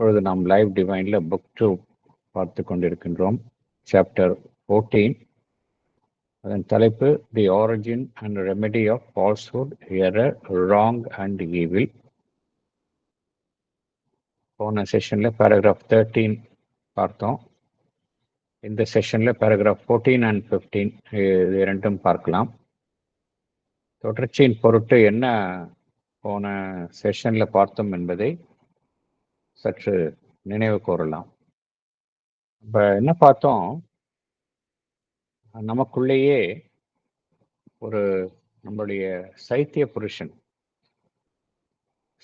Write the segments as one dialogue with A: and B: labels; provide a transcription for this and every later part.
A: இப்பொழுது நாம் live டிவைன்ல book 2 பார்த்து கொண்டிருக்கின்றோம். சாப்டர் 14. அதன் தலைப்பு the origin and remedy of falsehood, error, wrong and evil. போன செஷன்ல பேராகிராஃப் 13 பார்த்தோம். இந்த செஷன்ல பேராகிராஃப் 14 அண்ட் 15 இது இரண்டும் பார்க்கலாம். தொடர்ச்சியின் பொருட்டு என்ன போன செஷன்ல பார்த்தோம் என்பதை சற்று நினைவு கூறலாம். இப்ப என்ன பார்த்தோம், நமக்குள்ளேயே ஒரு நம்முடைய சைத்திய புருஷன்,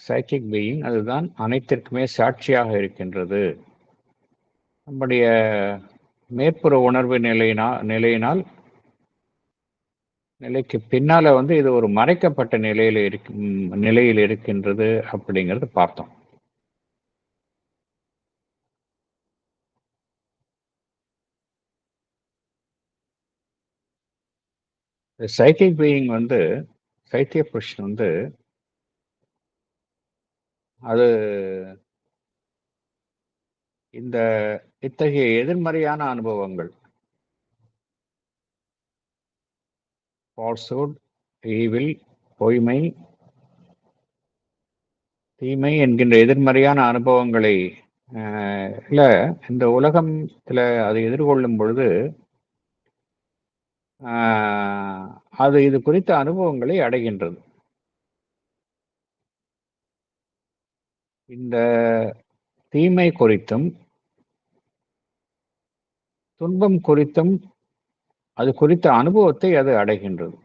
A: சைக்கிக் பீயிங், அதுதான் அனைத்திற்குமே சாட்சியாக இருக்கின்றது. நம்முடைய மேற்புற உணர்வு நிலைக்கு பின்னால இது ஒரு மறைக்கப்பட்ட நிலையில் இருக்கின்றது அப்படிங்கிறது பார்த்தோம். சைக்கிக் பீயிங் சைத்திய புருஷன் அது இத்தகைய எதிர்மறையான அனுபவங்கள், ஃபால்ஸ்ஹுட், ஈவில், பொய்மை, தீமை என்கின்ற எதிர்மறையான அனுபவங்களை இந்த உலகத்துல அதை எதிர்கொள்ளும் பொழுது அது இது குறித்த அனுபவங்களை அடைகின்றது. இந்த தீமை குறித்தும் துன்பம் குறித்தும் அது குறித்த அனுபவத்தை அது அடைகின்றது.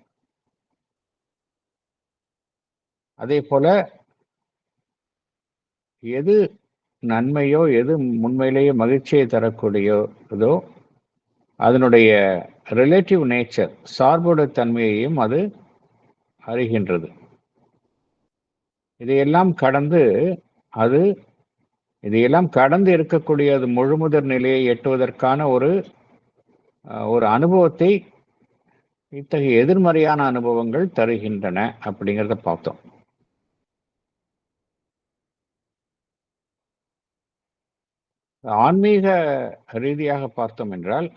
A: அதே போல எது நன்மையோ, எது உண்மையிலேயே மகிழ்ச்சியை தரக்கூடியதோ அதனுடைய ரிலேட்டிவ் நேச்சர், சார்புடைய தன்மையையும் அது அறிகின்றது. இதையெல்லாம் கடந்து இருக்கக்கூடிய அது முழுமுதற் நிலையை எட்டுவதற்கான ஒரு அனுபவத்தை இத்தகைய எதிர்மறையான அனுபவங்கள் தருகின்றன அப்படிங்கிறத பார்த்தோம். ஆன்மீக ரீதியாக பார்த்தோம் என்றால்,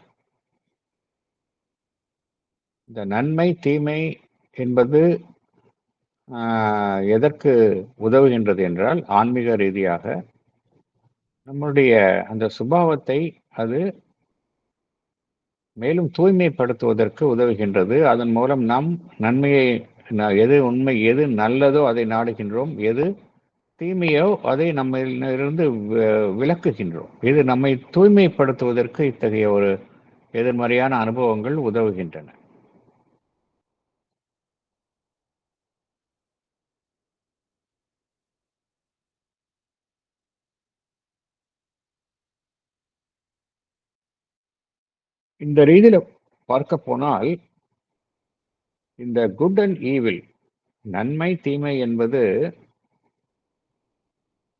A: இந்த நன்மை தீமை என்பது எதற்கு உதவுகின்றது என்றால், ஆன்மீக ரீதியாக நம்முடைய அந்த சுபாவத்தை அது மேலும் தூய்மைப்படுத்துவதற்கு உதவுகின்றது. அதன் மூலம் நாம் நன்மையை, எது உண்மை, எது நல்லதோ அதை நாடுகின்றோம், எது தீமையோ அதை நம்மிலிருந்து விலக்குகின்றோம். இது நம்மை தூய்மைப்படுத்துவதற்கு இத்தகைய ஒரு எதிர்மறையான அனுபவங்கள் உதவுகின்றன. இந்த ரீதியில பார்க்க போனால், இந்த குட் அண்ட் ஈவில், நன்மை தீமை என்பது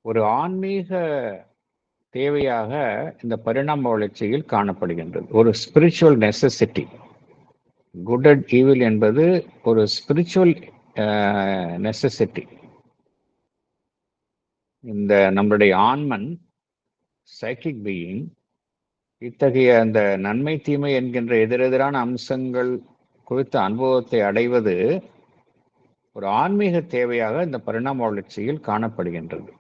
A: ஒரு ஆன்மீக தேவையாக இந்த பரிணாம வளர்ச்சியில் காணப்படுகின்றது. ஒரு spiritual necessity. Good and evil என்பது ஒரு ஸ்பிரிச்சுவல் நெசசிட்டி. இந்த நம்மளுடைய ஆன்மன், சைக்கிக் பீயிங், இத்தகைய அந்த நன்மை தீமை என்கின்ற எதிரெதிரான அம்சங்கள் குறித்த அனுபவத்தை அடைவது ஒரு ஆன்மீக தேவையாக இந்த பரிணாம வளர்ச்சியில் காணப்படுகின்றது.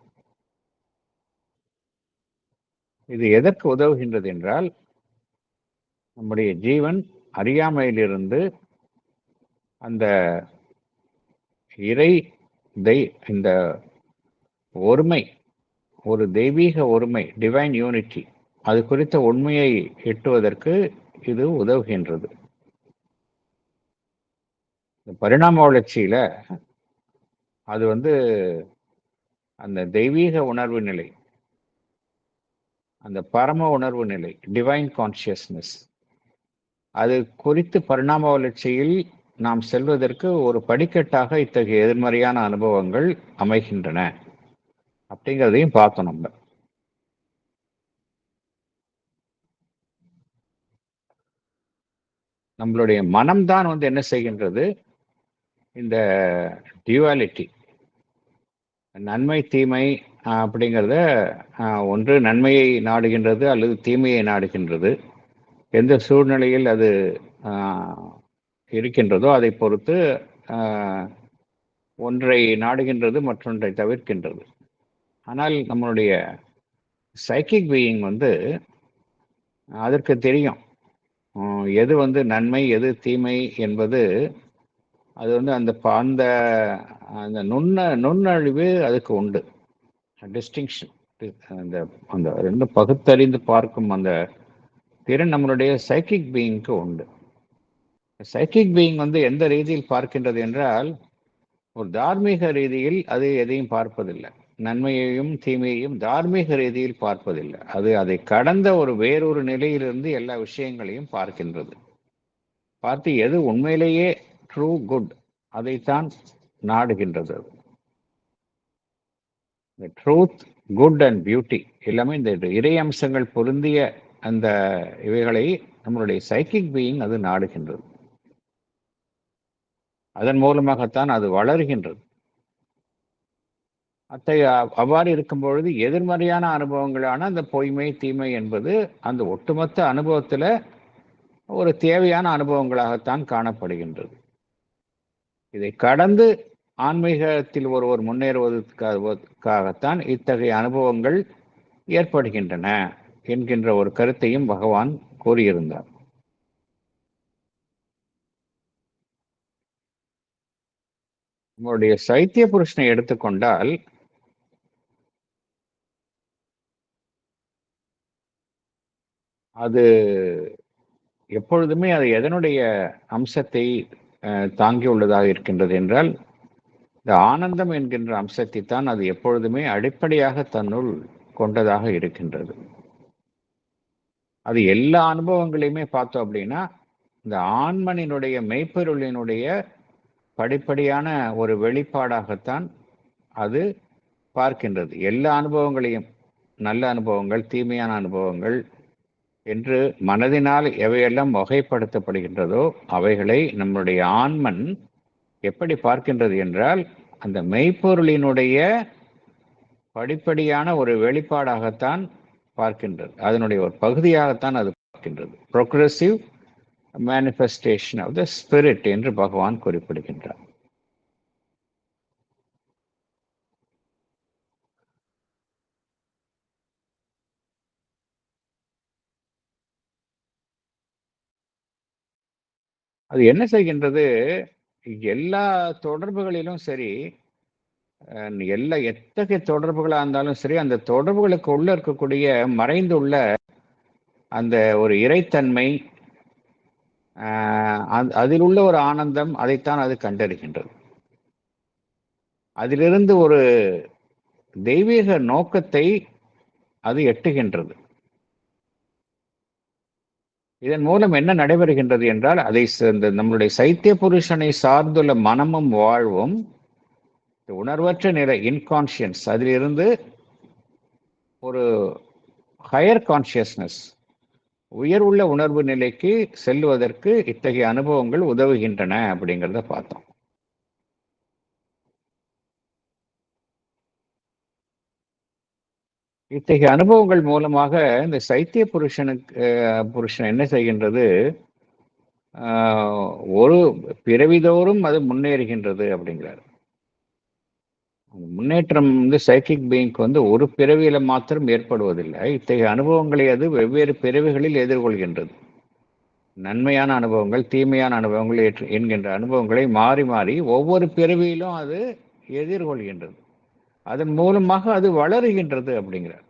A: இது எதற்கு உதவுகின்றது என்றால், நம்முடைய ஜீவன் அறியாமையிலிருந்து அந்த இந்த ஒருமை, ஒரு தெய்வீக ஒருமை, டிவைன் யூனிட்டி, அது குறித்த உண்மையை எட்டுவதற்கு இது உதவுகின்றது. பரிணாம வளர்ச்சியில அது அந்த தெய்வீக உணர்வு நிலை, அந்த பரம உணர்வு நிலை, டிவைன் கான்சியஸ்னஸ், அது குறித்து பரிணாம வளர்ச்சியில் நாம் செல்வதற்கு ஒரு படிக்கட்டாக இத்தகைய எதிர்மறையான அனுபவங்கள் அமைகின்றன அப்படிங்கிறதையும் பார்த்தோம். நம்மளுடைய மனம்தான் என்ன செய்கின்றது, இந்த டியூவாலிட்டி, நன்மை தீமை அப்படிங்கிறத ஒன்று நன்மையை நாடுகின்றது அல்லது தீமையை நாடுகின்றது. எந்த சூழ்நிலையில் அது இருக்கின்றதோ அதை பொறுத்து ஒன்றை நாடுகின்றது, மற்றொன்றை தவிர்க்கின்றது. ஆனால் நம்மளுடைய சைக்கிக் பீயிங் அதற்கு தெரியும் எது நன்மை எது தீமை என்பது. அது அந்த அந்த அந்த நுண்ணழிவு அதுக்கு உண்டு. டிஸ்டிங்ஷன், அந்த அந்த ரெண்டு பகுத்தறிந்து பார்க்கும் அந்த திறன் நம்மளுடைய சைக்கிக் பீயிங்க்கு உண்டு. சைக்கிக் பீயிங் எந்த ரீதியில் பார்க்கின்றது என்றால், ஒரு தார்மீக ரீதியில் அது எதையும் பார்ப்பதில்லை. நன்மையையும் தீமையையும் தார்மீக ரீதியில் பார்ப்பதில்லை. அது அதை கடந்த வேறொரு நிலையிலிருந்து எல்லா விஷயங்களையும் பார்க்கின்றது. பார்த்து எது உண்மையிலேயே ட்ரூ குட் அதைத்தான் நாடுகின்றது. ட்ரூத், குட் அண்ட் பியூட்டி எல்லாமே இந்த இறை அம்சங்கள் பொருந்திய அந்த இவைகளை நம்மளுடைய சைக்கிக் பீயிங் அது நாடுகின்றது. அதன் மூலமாகத்தான் அது வளர்கின்றது. அவ்வாறு இருக்கும் பொழுது எதிர்மறையான அனுபவங்களான அந்த பொய்மை, தீமை என்பது அந்த ஒட்டுமொத்த அனுபவத்தில் ஒரு தேவையான அனுபவங்களாகத்தான் காணப்படுகின்றது. இதை கடந்து ஆன்மீகத்தில் ஒருவர் முன்னேறுவதற்காகத்தான் இத்தகைய அனுபவங்கள் ஏற்படுகின்றன என்கின்ற ஒரு கருத்தையும் பகவான் கூறியிருந்தார். நம்முடைய சைத்திய புருஷனை எடுத்துக்கொண்டால், அது எப்பொழுதுமே அது எதனுடைய அம்சத்தை தாங்கியுள்ளதாக இருக்கின்றது என்றால், இந்த ஆனந்தம் என்கின்ற அம்சத்தை தான் அது எப்பொழுதுமே அடிப்படையாக தன்னுள் கொண்டதாக இருக்கின்றது. அது எல்லா அனுபவங்களையுமே பார்த்தோம் அப்படின்னா, இந்த ஆன்மனினுடைய மெய்ப்பொருளினுடைய படிப்படியான ஒரு வெளிப்பாடாகத்தான் அது பார்க்கின்றது. எல்லா அனுபவங்களையும், நல்ல அனுபவங்கள், தீமையான அனுபவங்கள் என்று மனதினால் எவையெல்லாம் வகைப்படுத்தப்படுகின்றதோ அவைகளை நம்முடைய ஆன்மன் எப்படி பார்க்கின்றது என்றால், அந்த மெய்ப்பொருளினுடைய படிப்படியான ஒரு வெளிப்பாடாகத்தான் பார்க்கின்றது. அதனுடைய ஒரு பகுதியாகத்தான் அது பார்க்கின்றது. Progressive manifestation of the spirit என்று பகவான் குறிப்பிடுகின்றார். அது என்ன செய்கின்றது, எல்லா தொடர்புகளிலும் சரி, எல்லா எத்தகைய தொடர்புகளா இருந்தாலும் சரி, அந்த தொடர்புகளுக்கு உள்ள இருக்கக்கூடிய மறைந்துள்ள அந்த ஒரு இறைத்தன்மை, அதில் உள்ள ஒரு ஆனந்தம், அதைத்தான் அது கண்டறிகின்றது. அதிலிருந்து ஒரு தெய்வீக நோக்கத்தை அது எட்டுகின்றது. இதன் மூலம் என்ன நடைபெறுகின்றது என்றால், அதை நம்மளுடைய சைத்திய புருஷனை சார்ந்துள்ள மனமும் வாழ்வும் உணர்வற்ற நிலை, இன்கான்சியன்ஸ், அதிலிருந்து ஒரு ஹையர் கான்சியஸ்னஸ், உயர் உள்ள உணர்வு நிலைக்கு செல்லுவதற்கு இத்தகைய அனுபவங்கள் உதவுகின்றன அப்படிங்கிறத பார்த்தோம். இத்தகைய அனுபவங்கள் மூலமாக இந்த சைத்திய புருஷன் என்ன செய்கின்றது, ஒரு பிறவிதோறும் அது முன்னேறுகின்றது அப்படிங்கிறார். முன்னேற்றம் சைக்கிக் பீயிங்க்கு ஒரு பிறவியில மாத்திரம் ஏற்படுவதில்லை. இத்தகைய அனுபவங்களை அது வெவ்வேறு பிறவிகளில் எதிர்கொள்கின்றது. நன்மையான அனுபவங்கள், தீமையான அனுபவங்கள் என்கின்ற அனுபவங்களை மாறி மாறி ஒவ்வொரு பிறவியிலும் அது எதிர்கொள்கின்றது. அதன் மூலமாக அது வளருகின்றது அப்படிங்கிறார்.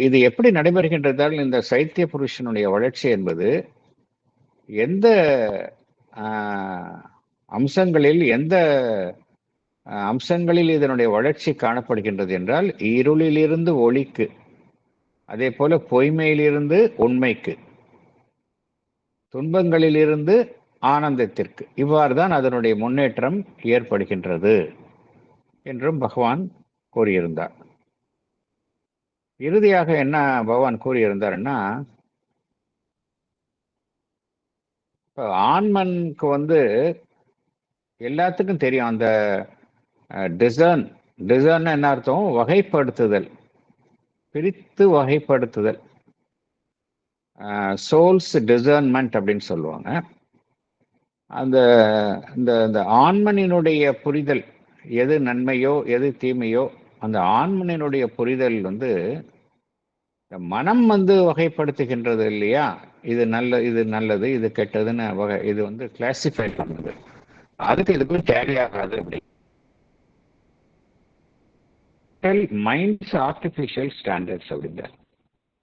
A: இது எப்படி நடைபெறுகின்றதால் இந்த சைத்திய புருஷனுடைய வளர்ச்சி என்பது எந்த அம்சங்களில் இதனுடைய வளர்ச்சி காணப்படுகின்றது என்றால், இருளிலிருந்து ஒளிக்கு, அதே போல பொய்மையிலிருந்து உண்மைக்கு, துன்பங்களிலிருந்து ஆனந்தத்திற்கு, இவ்வாறு தான் அதனுடைய முன்னேற்றம் ஏற்படுகின்றது என்றும் பகவான் கூறியிருந்தார். இறுதியாக என்ன பகவான் கூறியிருந்தார்னா, ஆன்மனுக்கு எல்லாத்துக்கும் தெரியும். அந்த டிசர்ன் டிசர்ன் என்ன அர்த்தம்? வகைப்படுத்துதல், பிரித்து வகைப்படுத்துதல், சோல்ஸ் டிசர்ன்மெண்ட் அப்படின்னு சொல்லுவாங்க. அந்த இந்த இந்த ஆண்மனினுடைய புரிதல், எது நன்மையோ எது தீமையோ, அந்த ஆண்மனினுடைய புரிதல் வந்து மனம் வந்து வகைப்படுத்துகின்றது இல்லையா? இது நல்லது, இது கெட்டதுன்னு இது வந்து கிளாசிஃபை பண்ணுது. அதுக்கு இதுக்கும் டேலி ஆகாது. அப்படி மைண்ட்ஸ் ஆர்டிஃபிஷியல் ஸ்டாண்டர்ட்ஸ் அப்படிங்கிற.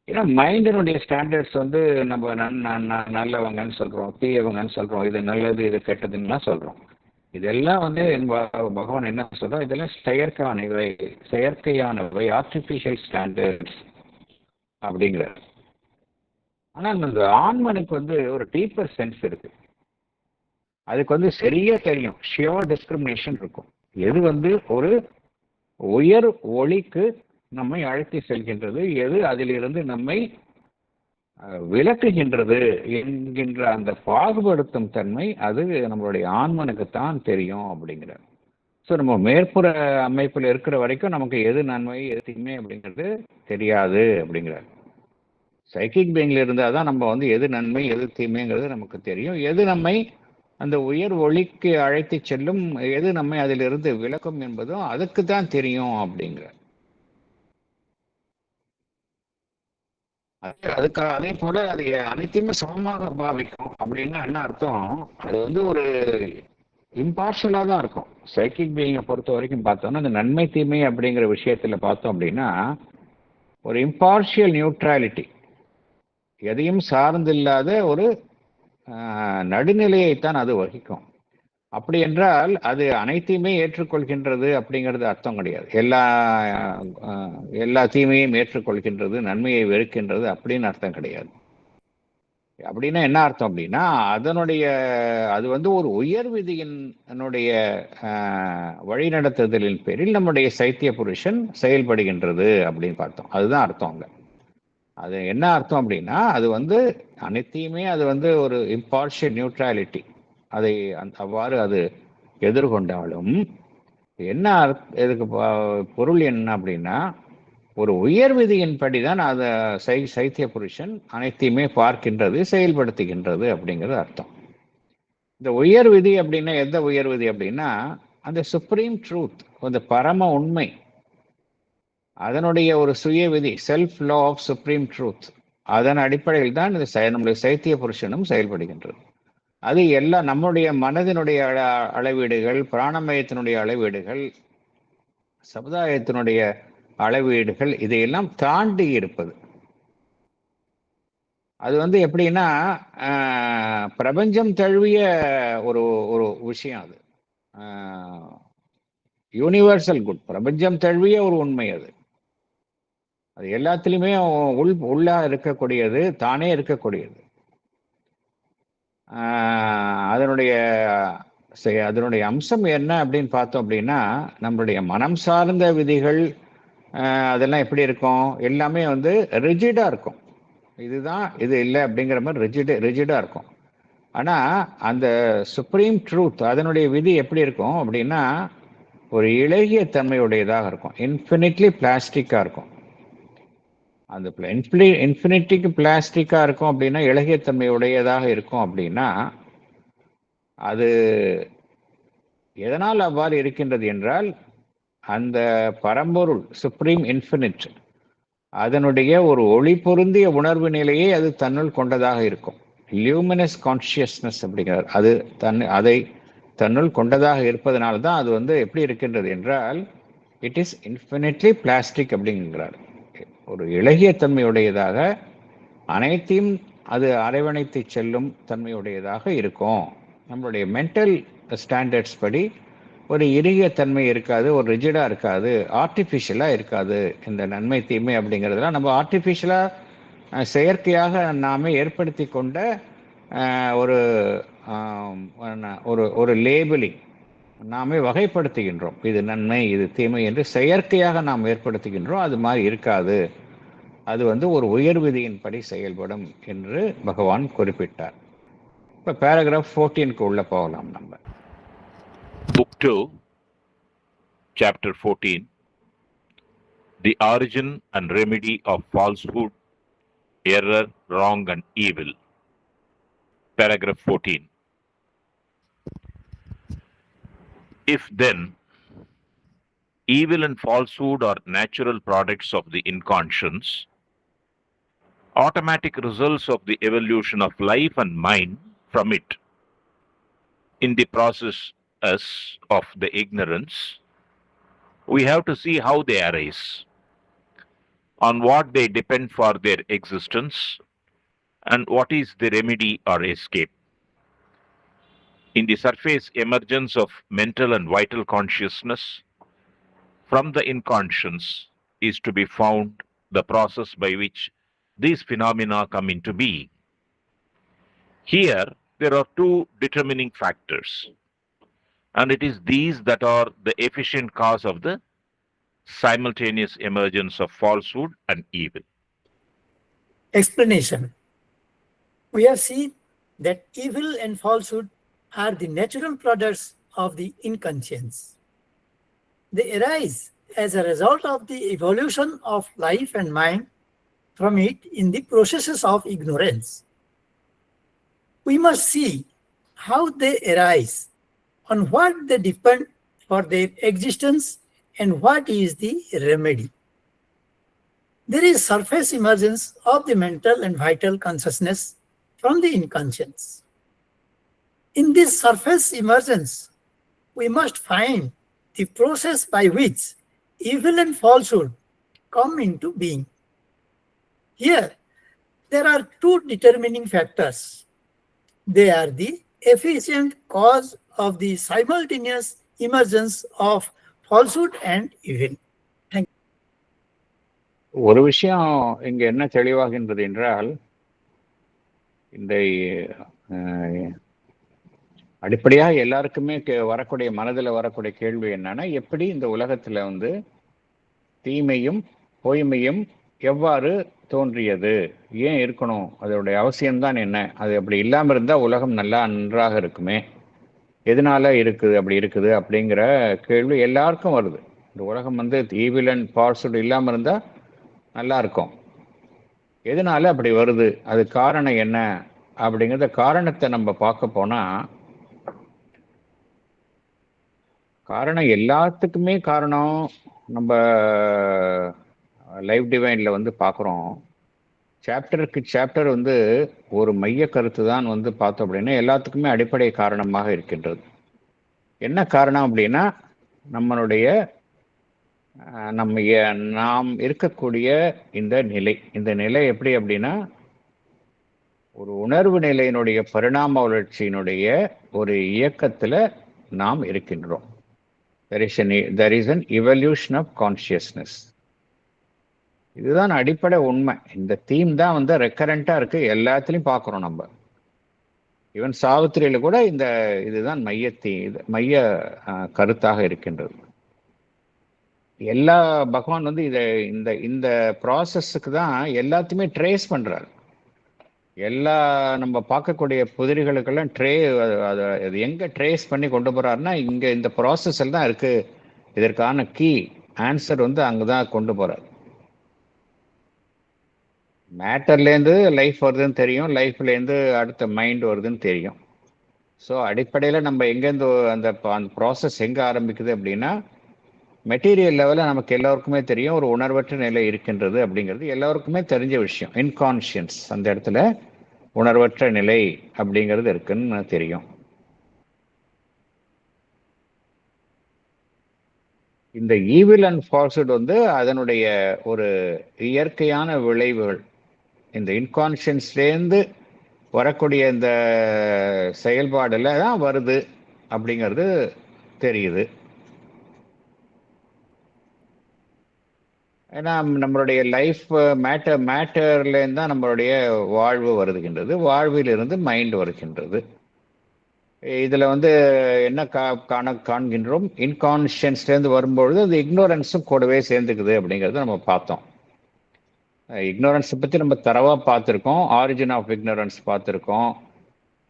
A: ஏன்னா மைண்டினுடைய ஸ்டாண்டர்ட்ஸ் வந்து நம்ம நல்லவங்கன்னு சொல்றோம், தீயவங்கன்னு சொல்றோம், இது நல்லது இது கெட்டதுன்னா சொல்றோம். இதெல்லாம் வந்து பகவான் என்ன சொல்றோம்? இதெல்லாம் செயற்கையானவை, ஆர்டிஃபிஷியல் ஸ்டாண்டர்ட்ஸ் அப்படிங்கிறார். ஆனால் இந்த ஆண்மனுக்கு வந்து ஒரு டீப்பர் சென்ஸ் இருக்கு. அதுக்கு வந்து சரியா தெரியும், ஷியோர் டிஸ்கிரிமினேஷன் இருக்கும். எது வந்து ஒரு உயர் ஒளிக்கு நம்மை அழைத்து செல்கின்றது, எது அதிலிருந்து நம்மை விளக்குகின்றது என்கின்ற அந்த பாகுபடுத்தும் தன்மை அது நம்மளுடைய ஆண்மனுக்குத்தான் தெரியும் அப்படிங்கிறார். ஸோ நம்ம மேற்புற அமைப்பில் இருக்கிற வரைக்கும் நமக்கு எது நன்மை எது தீமை அப்படிங்கிறது தெரியாது அப்படிங்கிறார். சைக்கிக் பீயிங்ல இருந்தால் தான் நம்ம வந்து எது நன்மை எது தீமைங்கிறது நமக்கு தெரியும், எது நம்மை அந்த உயர் ஒளிக்கு அழைத்து செல்லும், எது நம்மை அதிலிருந்து விளக்கும் என்பதும் அதுக்கு தான் தெரியும் அப்படிங்கிறார். அதுக்காக அதே போல அது அனைத்தையுமே சமமாக பாவிக்கும் அப்படின்னா என்ன அர்த்தம்? அது வந்து ஒரு இம்பார்ஷியலா தான் இருக்கும். சைக்கிக் பீயிங்கை பொறுத்த வரைக்கும் பார்த்தோம்னா அந்த நன்மை தீமை அப்படிங்கிற விஷயத்துல பார்த்தோம் அப்படின்னா ஒரு இம்பார்ஷியல் நியூட்ராலிட்டி, எதையும் சார்ந்தில்லாத ஒரு நடுநிலையைத்தான் அது வகிக்கும். அப்படி என்றால் அது அனைத்தையுமே ஏற்றுக்கொள்கின்றது அப்படிங்கிறது அர்த்தம் கிடையாது. எல்லா தீமையும் ஏற்றுக்கொள்கின்றது, நன்மையை வெறுக்கின்றது அப்படின்னு அர்த்தம் கிடையாது. அப்படின்னா என்ன அர்த்தம் அப்படின்னா அது வந்து ஒரு உயர் விதியினுடைய வழிநடத்துதலின் பேரில் நம்முடைய சைத்திய புருஷன் செயல்படுகின்றது அப்படின்னு பார்த்தோம். அதுதான் அர்த்தம் அங்க. அது என்ன அர்த்தம் அப்படின்னா அது வந்து அனைத்தையுமே அது வந்து ஒரு இம்பார்ஷியல் நியூட்ராலிட்டி, அதை அவ்வாறு அது எதிர்கொண்டாலும் என்ன இதுக்கு பொருள் என்ன அப்படின்னா ஒரு உயர் விதியின்படி தான் அதை சைத்திய புருஷன் அனைத்தையுமே பார்க்கின்றது, செயல்படுத்துகின்றது அப்படிங்கிறது அர்த்தம். இந்த உயர் விதி அப்படின்னா எந்த உயர் விதி அப்படின்னா அந்த சுப்ரீம் ட்ரூத், அந்த பரம உண்மை, அதனுடைய ஒரு சுய விதி, self law of supreme truth, அதன் அடிப்படையில் தான் இந்த நம்முடைய சைத்திய புருஷனும் செயல்படுகின்றது. அது எல்லாம் நம்முடைய மனதினுடைய அளவீடுகள், பிராணமயத்தினுடைய அளவீடுகள், சமுதாயத்தினுடைய அளவீடுகள், இதையெல்லாம் தாண்டி இருப்பது. அது வந்து எப்படின்னா பிரபஞ்சம் தழுவிய ஒரு ஒரு விஷயம். அது யூனிவர்சல் குட், பிரபஞ்சம் தழுவிய ஒரு உண்மை. அது எல்லாத்திலுமே உள்ளா இருக்கக்கூடியது, தானே இருக்கக்கூடியது. அதனுடைய அம்சம் என்ன அப்படின்னு பார்த்தோம் அப்படின்னா நம்மளுடைய மனம் சார்ந்த விதிகள் அதெல்லாம் எப்படி இருக்கும்? எல்லாமே வந்து ரிஜிடா இருக்கும். இதுதான் இது இல்லை அப்படிங்கிற மாதிரி ரிஜிடா இருக்கும். ஆனா அந்த சுப்ரீம் ட்ரூத் அதனுடைய விதி எப்படி இருக்கும் அப்படின்னா ஒரு இளகிய தன்மையுடையதாக இருக்கும், இன்ஃபினிட்லி பிளாஸ்டிக்கா இருக்கும். அந்த இன்ஃபினிட்டிக்கு பிளாஸ்டிக்கா இருக்கும் அப்படின்னா இளகிய தன்மையுடையதாக இருக்கும். அப்படின்னா அது எதனால் அவ்வாறு இருக்கின்றது என்றால் அந்த பரம்பொருள் சுப்ரீம் இன்ஃபினிட் அதனுடைய ஒரு ஒளி பொருந்திய உணர்வு நிலையை அது தன்னுள் கொண்டதாக இருக்கும். லியூமினஸ் கான்சியஸ்னஸ் அப்படிங்கிறார். அது அதை தன்னுள் கொண்டதாக இருப்பதனால தான் அது வந்து எப்படி இருக்கின்றது என்றால் இட் இஸ் இன்ஃபினிட்லி பிளாஸ்டிக் அப்படிங்கிறார். ஒரு இளகிய தன்மையுடையதாக அனைத்தையும் அது அரவணைத்து செல்லும் தன்மையுடையதாக இருக்கும். நம்மளுடைய மென்டல் ஸ்டாண்டர்ட்ஸ் படி ஒரு இறுகிய தன்மை இருக்காது, ஒரு ரிஜிடாக இருக்காது, ஆர்டிஃபிஷியலாக இருக்காது. இந்த நன்மை தீமை அப்படிங்கிறதுலாம் நம்ம ஆர்டிஃபிஷியலாக செயற்கையாக நாமே ஏற்படுத்தி கொண்ட ஒரு ஒரு ஒரு லேபிளிங், நாமே வகைப்படுத்துகின்றோம். இது நன்மை இது தீமை என்று செயற்கையாக நாம் ஏற்படுத்துகின்றோம். அது மாதிரி இருக்காது. அது வந்து ஒரு உயர் விதியின்படி செயல்படும் என்று பகவான் குறிப்பிட்டார். இப்போ பேராகிராஃப் 14க்கு உள்ள போகலாம் நம்ம.
B: Book 2, Chapter 14, The Origin and Remedy of Falsehood, Error, Wrong and Evil. Paragraph 14. If then evil and falsehood are natural products of the inconscience, automatic results of the evolution of life and mind from it, in the process as of the ignorance, we have to see how they arise, on what they depend for their existence, and what is the remedy or escape. In the surface emergence of mental and vital consciousness from the inconscience is to be found the process by which these phenomena come into being. Here, there are two determining factors, and it is these that are the efficient cause of the simultaneous emergence of falsehood and evil.
C: Explanation. We have seen that evil and falsehood are the natural products of the inconscience. They arise as a result of the evolution of life and mind from it in the processes of ignorance. We must see how they arise, on what they depend for their existence, and what is the remedy. There is surface emergence of the mental and vital consciousness from the inconscience. In this surface emergence, we must find the process by which evil and falsehood come into being. Here, there are two determining factors. They are the efficient cause of the simultaneous emergence of falsehood and evil. Thank you.
A: ஒரு விஷயம் இங்க என்ன தெளிவாகின்றது என்றால், இந்த அடிப்படையாக எல்லாருக்குமே வரக்கூடிய மனதில் வரக்கூடிய கேள்வி என்னன்னா, எப்படி இந்த உலகத்துல வந்து தீமையும் பொய்மையும் எவ்வாறு தோன்றியது, ஏன் இருக்கணும், அதோடைய அவசியம்தான் என்ன, அது அப்படி இல்லாமல் இருந்தால் உலகம் நல்லா நன்றாக இருக்குமே, எதனால இருக்குது அப்படி இருக்குது அப்படிங்கிற கேள்வி எல்லாருக்கும் வருது. இந்த உலகம் வந்து ஈவில் அண்ட் ஃபால்ஸ்ஹுட் இல்லாமல் இருந்தால் நல்லா இருக்கும், எதனால அப்படி வருது, அது காரணம் என்ன அப்படிங்கிறத காரணத்தை நம்ம பார்க்க போனால், காரணம் எல்லாத்துக்குமே காரணம் நம்ம லைஃப் டிவைனில் வந்து பார்க்குறோம். சாப்டருக்கு சாப்டர் வந்து ஒரு மைய கருத்து தான் வந்து பார்த்தோம் அப்படின்னா எல்லாத்துக்குமே அடிப்படை காரணமாக இருக்கின்றது. என்ன காரணம் அப்படின்னா, நம்மளுடைய நாம் இருக்கக்கூடிய இந்த நிலை எப்படி அப்படின்னா, ஒரு உணர்வு நிலையினுடைய பரிணாம வளர்ச்சியினுடைய ஒரு இயக்கத்தில் நாம் இருக்கின்றோம். There is an evolution of consciousness. இதுதான் அடிப்படை உண்மை. இந்த தீம் தான் வந்து ரெக்கரண்டா இருக்கு, எல்லாத்துலயும் பார்க்குறோம் நம்ம. ஈவன் சாவித்திரியில கூட இதுதான் மைய கருத்தாக இருக்கின்றது. எல்லா பகவான் வந்து இந்த ப்ராசஸுக்கு தான் எல்லாத்தையுமே ட்ரேஸ் பண்றாரு. எல்லா நம்ம பார்க்கக்கூடிய புதிர்களுக்கெல்லாம் அது எங்க ட்ரேஸ் பண்ணி கொண்டு போறாருன்னா, இங்க இந்த ப்ராசஸ்ல தான் இருக்கு. இதற்கான கீ ஆன்சர் வந்து அங்கதான் கொண்டு போறாரு. மேட்டர்லேருந்து லைஃப் வருதுன்னு தெரியும், லைஃப்லேருந்து அடுத்த மைண்ட் வருதுன்னு தெரியும். ஸோ அடிப்படையில் நம்ம எங்கேருந்து அந்த ப்ராசஸ் எங்கே ஆரம்பிக்குது அப்படின்னா, மெட்டீரியல் லெவலில் நமக்கு எல்லோருக்குமே தெரியும் ஒரு உணர்வற்ற நிலை இருக்கின்றது அப்படிங்கிறது எல்லோருக்குமே தெரிஞ்ச விஷயம். இன்கான்ஷியன்ஸ், அந்த இடத்துல உணர்வற்ற நிலை அப்படிங்கிறது இருக்குன்னு தெரியும். இந்த ஈவில் அண்ட் ஃபால்ஸ்ஹுட் வந்து அதனுடைய ஒரு இயற்கையான விளைவுகள். இந்த இன்கான்ஷியன்ஸ்லேருந்து வரக்கூடிய இந்த செயல்பாடுல தான் வருது அப்படிங்கிறது தெரியுது. ஏன்னா நம்மளுடைய லைஃப் மேட்டர்லேருந்து தான் நம்மளுடைய வாழ்வு வருகின்றது, வாழ்விலிருந்து மைண்ட் வருகின்றது. இதில் வந்து என்ன காண்கின்றோம், இன்கான்ஷியன்ஸ்லேருந்து வரும்பொழுது அது இக்னோரன்ஸும் கூடவே சேர்ந்துக்குது அப்படிங்கிறத நம்ம பார்த்தோம். இக்னோரன்ஸை பற்றி நம்ம தரவாக பார்த்துருக்கோம், ஆரிஜின் ஆஃப் இக்னோரன்ஸ் பார்த்துருக்கோம்,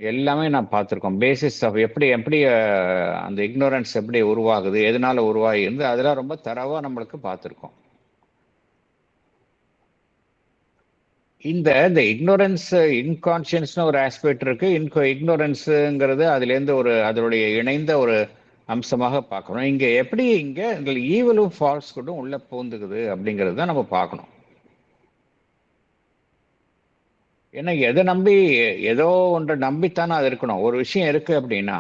A: எல்லாமே நான் பார்த்துருக்கோம். பேசிஸ் ஆஃப் எப்படி எப்படி அந்த இக்னோரன்ஸ் எப்படி உருவாகுது, எதனால உருவாகி இருந்து அதெல்லாம் ரொம்ப தரவாக நம்மளுக்கு பார்த்துருக்கோம். இந்த இந்த இக்னோரன்ஸ் இன்கான்ஷியன்ஸ்னு ஒரு ஆஸ்பெக்ட் இருக்கு. இக்னோரன்ஸுங்கிறது அதுலேருந்து ஒரு அதனுடைய இணைந்த ஒரு அம்சமாக பார்க்கணும். இங்கே எப்படி இங்கே ஈவலும் ஃபால்ஸ்ஹுட்டும் உள்ள பூந்துக்குது அப்படிங்கிறது தான் நம்ம பார்க்கணும். ஏன்னா எதை நம்பி ஏதோ ஒன்றை நம்பித்தானே அது இருக்கணும். ஒரு விஷயம் இருக்கு அப்படின்னா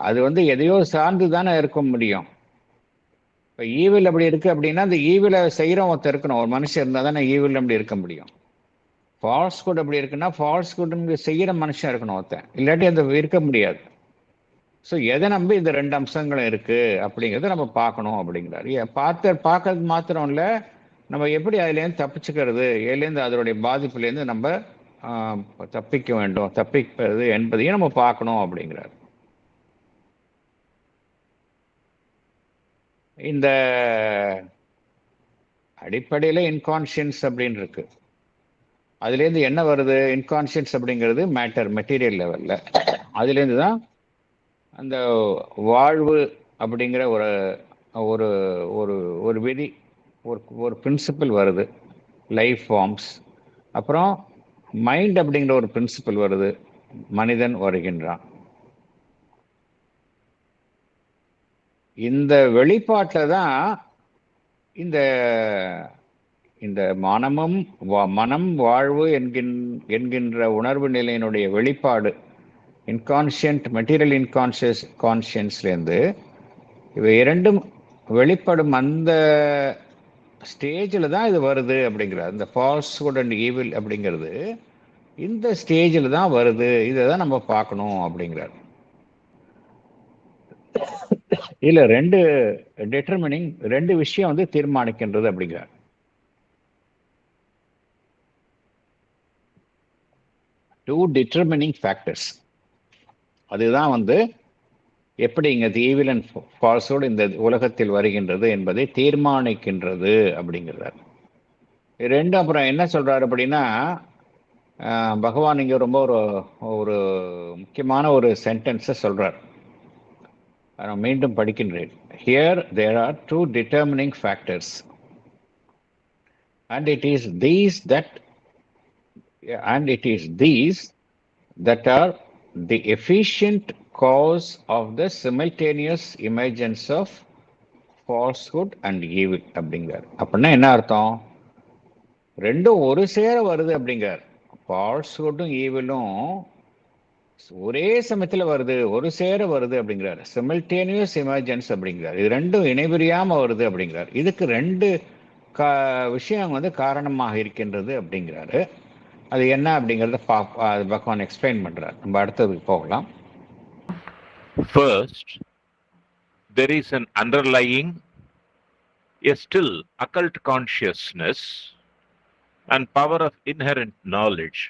A: அது வந்து எதையோ சார்ந்து தானே இருக்க முடியும். இப்போ ஈவில் அப்படி இருக்கு அப்படின்னா அந்த ஈவில செய்கிறோம் ஒருத்தர் இருக்கணும். ஒரு மனுஷன் இருந்தால் தானே ஈவில் அப்படி இருக்க முடியும். ஃபால்ஸ்ஹுட் அப்படி இருக்குன்னா ஃபால்ஸ்ஹுட்னு செய்கிற மனுஷன் இருக்கணும் ஒருத்தன், இல்லாட்டி அந்த இருக்க முடியாது. ஸோ எதை நம்பி இந்த ரெண்டு அம்சங்களும் இருக்கு அப்படிங்கிறத நம்ம பார்க்கணும் அப்படிங்கிறாரு. பார்க்கறது மாத்திரம் இல்லை, நம்ம எப்படி அதுலேருந்து தப்பிச்சுக்கிறது, இதுலேருந்து அதனுடைய பாதிப்புலேருந்து நம்ம தப்பிக்க வேண்டும், தப்பிப்பது என்பதையும் நம்ம பார்க்கணும் அப்படிங்கிறார். இந்த அடிப்படையில் இன்கான்ஷியன்ஸ் அப்படின்னு இருக்கு. அதுலேருந்து என்ன வருது? இன்கான்ஷியன்ஸ் அப்படிங்கிறது மேட்டர், மெட்டீரியல் லெவலில். அதுலேருந்து தான் அந்த வாழ்வு அப்படிங்கிற ஒரு ஒரு ஒரு ஒரு விதி, ஒரு பிரின்சிபல் வருது, லைஃப் ஃபார்ம்ஸ். அப்புறம் மைண்ட் அப்படிங்கிற ஒரு பிரின்சிபல் வருது, மனிதன் வருகின்றான். இந்த வெளிப்பாட்டில் தான் இந்த இந்த மனம் வாழ்வு என்கின்ற உணர்வு நிலையினுடைய வெளிப்பாடு, இன்கான்ஷியன்ட் மெட்டீரியல் கான்ஷியன்ஸ்லேருந்து இவை இரண்டும் வெளிப்படும் அந்த ஸ்டேஜில் தான் இது வருது அப்படிங்கிறார். இந்த ஃபால்ஸ்ஹுட் அண்ட் ஈவில் அப்படிங்கிறது இந்த ஸ்டேஜில் தான் வருது, இதை தான் நம்ம பார்க்கணும் அப்படிங்கிறார். இல்லை ரெண்டு விஷயம் வந்து தீர்மானிக்கின்றது அப்படிங்கிறார். Two determining factors. அதுதான் வந்து எப்படி இங்கே ஈவில் அண்ட் ஃபால்ஸ்ஹுட் இந்த உலகத்தில் வருகின்றது என்பதை தீர்மானிக்கின்றது அப்படிங்கிறார். ரெண்டு அப்புறம் என்ன சொல்றாரு அப்படின்னா, பகவான் இங்கே ரொம்ப ஒரு முக்கியமான ஒரு சென்டென்ஸை சொல்றார். நான் மீண்டும் படிக்கின்றேன். Here there are two determining factors and it is these that are the efficient cause of the simultaneous emergence of falsehood and evil அப்படிங்கிறார். அப்படின்னா என்ன அர்த்தம்? ரெண்டும் ஒரு சேர வருது அப்படிங்கிறார். ஃபால்ஸ்ஹுட்டும் ஈவிலும் ஒரே சமயத்தில் வருது, ஒரு சேர வருது அப்படிங்கிறார். சிமில்டேனியஸ் எமர்ஜென்ஸ் அப்படிங்கிறார். இது ரெண்டும் இணைபிரியாம வருது அப்படிங்கிறார். இதுக்கு ரெண்டு விஷயம் வந்து காரணமாக இருக்கின்றது அப்படிங்கிறாரு. அது என்ன அப்படிங்கிறத பகவான் எக்ஸ்பிளைன் பண்றார். நம்ம அடுத்ததுக்கு போகலாம்.
B: First, there is an underlying, a still occult consciousness and power of inherent knowledge.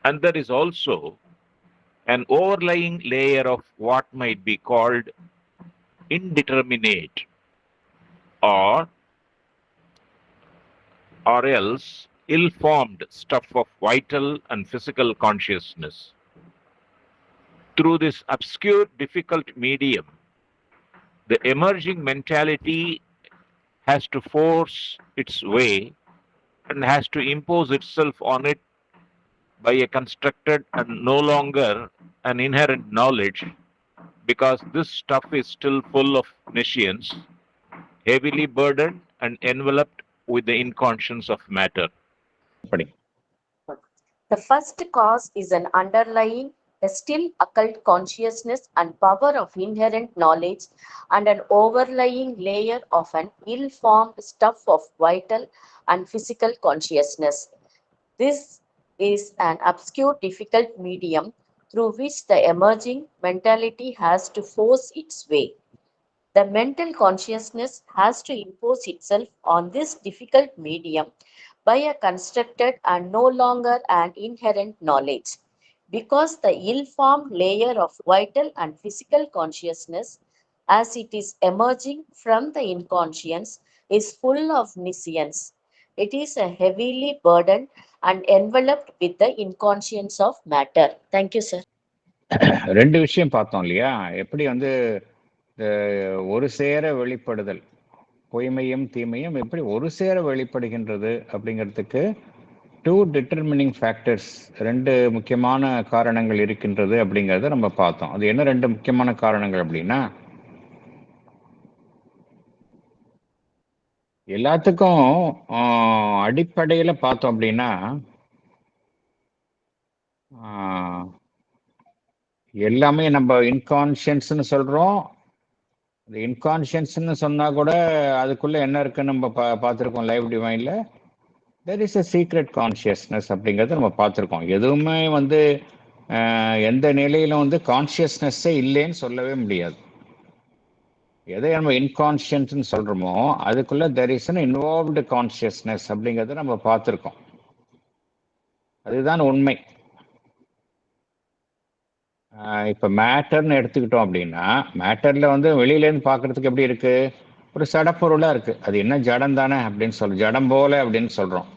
B: And there is also an overlying layer of what might be called indeterminate or else ill-formed stuff of vital and physical consciousness. Through this obscure, difficult medium, the emerging mentality has to force its way and has to impose itself on it by a constructed and no longer an inherent knowledge, because this stuff is still full of nescience, heavily burdened and enveloped with the inconscience of matter.
D: The first cause is an underlying, a still occult consciousness and power of inherent knowledge, and an overlying layer of an ill-formed stuff of vital and physical consciousness. This is an obscure, difficult medium through which the emerging mentality has to force its way. The mental consciousness has to impose itself on this difficult medium by a constructed and no longer an inherent knowledge, because the ill-formed layer of vital and physical consciousness, as it is emerging from the inconscience, is full of nescience, It is a heavily burdened and enveloped with the inconscience of matter. Thank you, sir.
A: ரெண்டு விஷயம் பார்த்தோம் இல்லையா? எப்படி வந்து ஒரு சேர வெளிப்படுதல், பொய்மையும் தீமையும் எப்படி ஒரு சேர வெளிப்படுகின்றது அப்படிங்கிறதுக்கு 2 டிட்டர்மினிங் ஃபேக்டர்ஸ், 2 முக்கியமான காரணங்கள் இருக்கின்றது அப்படிங்கிறத நம்ம பார்த்தோம். அது என்ன 2 முக்கியமான காரணங்கள் அப்படின்னா, எல்லாத்துக்கும் அடிப்படையில பார்த்தோம் அப்படின்னா, எல்லாமே நம்ம இன்கான்ஷியன்ஸ்னு சொல்றோம். இன்கான்ஷியன்ஸ்னு சொன்னா கூட அதுக்குள்ள என்ன இருக்குன்னு நம்ம பார்த்துருக்கோம். லைவ் டிவைன்ல there is a secret consciousness அப்படிங்கிறத நம்ம பார்த்துருக்கோம். எதுவுமே வந்து எந்த நிலையிலும் வந்து கான்ஷியஸ்னஸ்ஸே இல்லைன்னு சொல்லவே முடியாது. எதை நம்ம இன்கான்ஷியன்ஸ்னு சொல்றோமோ அதுக்குள்ள there is an involved consciousness அப்படிங்கிறத நம்ம பார்த்துருக்கோம். அதுதான் உண்மை. இப்போ மேட்டர்னு எடுத்துக்கிட்டோம் அப்படின்னா, மேட்டர்ல வந்து வெளியிலேருந்து பார்க்கறதுக்கு எப்படி இருக்கு? ஒரு சடப்பொருளாக இருக்கு. அது என்ன ஜடம் தானே அப்படின்னு சொல்றோம். ஜடம் போல அப்படின்னு சொல்றோம்.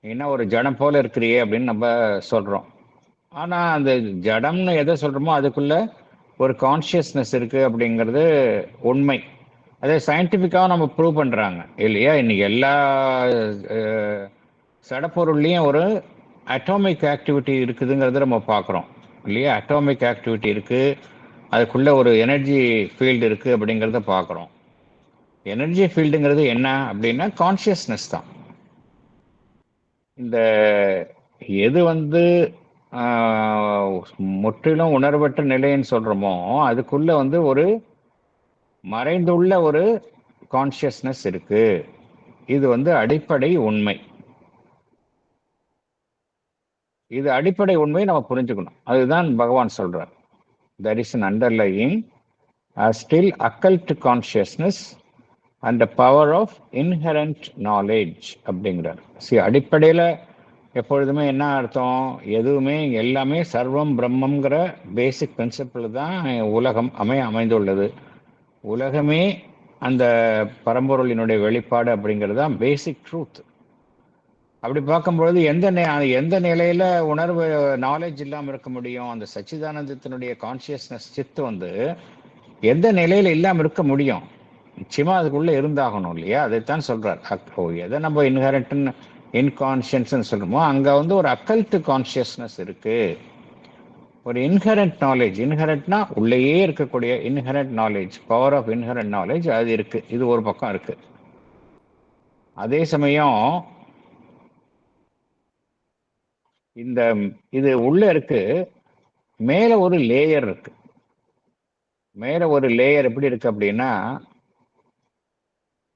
A: என்ன ஒரு ஜடம் போல இருக்கிறியே அப்படின்னு நம்ம சொல்றோம். ஆனால் அந்த ஜடம்னு எதை சொல்றோமோ அதுக்குள்ள ஒரு கான்ஷியஸ்னஸ் இருக்கு அப்படிங்கிறது உண்மை. அதை சயின்டிஃபிக்காக நம்ம ப்ரூவ் பண்றாங்க இல்லையா? இன்னைக்கு எல்லா சடப்பொருள்லையும் ஒரு அட்டாமிக் ஆக்டிவிட்டி இருக்குதுங்கிறத நம்ம பார்க்குறோம் இல்லையா? அட்டாமிக் ஆக்டிவிட்டி இருக்கு, அதுக்குள்ள ஒரு எனர்ஜி ஃபீல்டு இருக்கு அப்படிங்கிறத பார்க்குறோம். எனர்ஜி ஃபீல்டுங்கிறது என்ன அப்படின்னா கான்ஷியஸ்னஸ் தான். இந்த எது வந்து முற்றிலும் உணர்வற்ற நிலைன்னு சொல்றோமோ அதுக்குள்ள வந்து ஒரு மறைந்துள்ள ஒரு கான்ஷியஸ்னஸ் இருக்கு. இது வந்து அடிப்படை உண்மை. இது அடிப்படை உண்மையை நம்ம புரிஞ்சுக்கணும். அதுதான் பகவான் சொல்றார். there is an underlying still occult consciousness and the power of inherent knowledge அப்படிங்கிறார். அடிப்படையில் எப்பொழுதுமே என்ன அர்த்தம்? எதுவுமே எல்லாமே சர்வம் பிரம்மங்கிற பேசிக் பிரின்சிபிள் தான் உலகம் அமைந்துள்ளது. உலகமே அந்த பரம்பொருளினுடைய வெளிப்பாடு அப்படிங்கிறது தான் பேசிக் ட்ரூத். அப்படி பார்க்கும்பொழுது எந்த நிலையில உணர்வு நாலேஜ் இல்லாமல் இருக்க முடியும்? அந்த சச்சிதானந்தத்தினுடைய கான்சியஸ்னஸ் சித்து வந்து எந்த நிலையில இல்லாமல் இருக்க முடியும்? நிச்சயமா அதுக்குள்ள இருந்தாகணும் இல்லையா? அதைத்தான் சொல்றார். எதை நம்ம இன்கான்ஷியன்ஸ் சொல்றோமோ அங்க வந்து ஒரு அக்கல்ட் கான்சியஸ்னஸ் இருக்கு, ஒரு இன்ஹரண்ட் நாலேஜ். இன்ஹரண்ட்னா உள்ளேயே இருக்கக்கூடிய inherent knowledge, power of inherent knowledge அது இருக்கு. இது ஒரு பக்கம் இருக்கு. அதே சமயம் இது உள்ள இருக்கு, மேல ஒரு லேயர் இருக்கு. மேல ஒரு லேயர் எப்படி இருக்கு அப்படின்னா,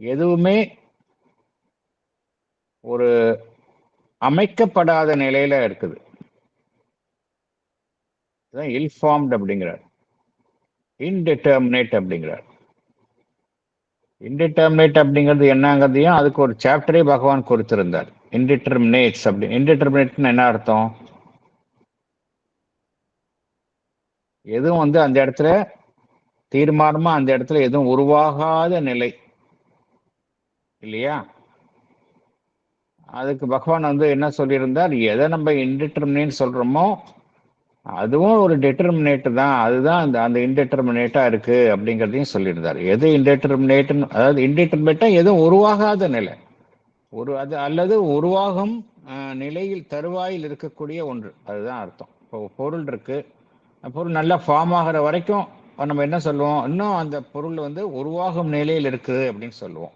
A: எதுவுமே ஒரு அமைக்கப்படாத நிலையில இருக்குது. இல்ஃபார்ம்ட் அப்படிங்கிறார், இன்டிட்டர்மினேட் அப்படிங்கிறார். இன்டிட்டர்மினேட் அப்படிங்கிறது என்னங்கிறதையும் அதுக்கு ஒரு சாப்டரே பகவான் கொடுத்திருந்தார். இன்டிட்டர்மினேட்ஸ் அப்படி. இன்டிட்டர்மினேட்னு என்ன அர்த்தம்? எதுவும் வந்து அந்த இடத்துல தீர்மானமா அந்த இடத்துல எதுவும் உருவாகாத நிலை இல்லையா? அதுக்கு பகவான் வந்து என்ன சொல்லியிருந்தார்? எதை நம்ம இன்டிட்டர்மினேட் சொல்றோமோ அதுவும் ஒரு டிட்டர்மினேட் தான். அதுதான் அந்த இன்டிட்டர்மினேட்டா இருக்கு அப்படிங்கிறதையும் சொல்லியிருந்தார். எது இன்டிட்டர்மினேட்னு, அதாவது இன்டிட்டர்மினேட்டா எதுவும் உருவாகாத நிலை, அது அல்லது உருவாகும் நிலையில் தருவாயில் இருக்கக்கூடிய ஒன்று, அதுதான் அர்த்தம். இப்போ பொருள் இருக்கு, பொருள் நல்லா ஃபார்ம் ஆகிற வரைக்கும் நம்ம என்ன சொல்லுவோம்? இன்னும் அந்த பொருள் வந்து உருவாகும் நிலையில் இருக்குது அப்படின்னு சொல்லுவோம்.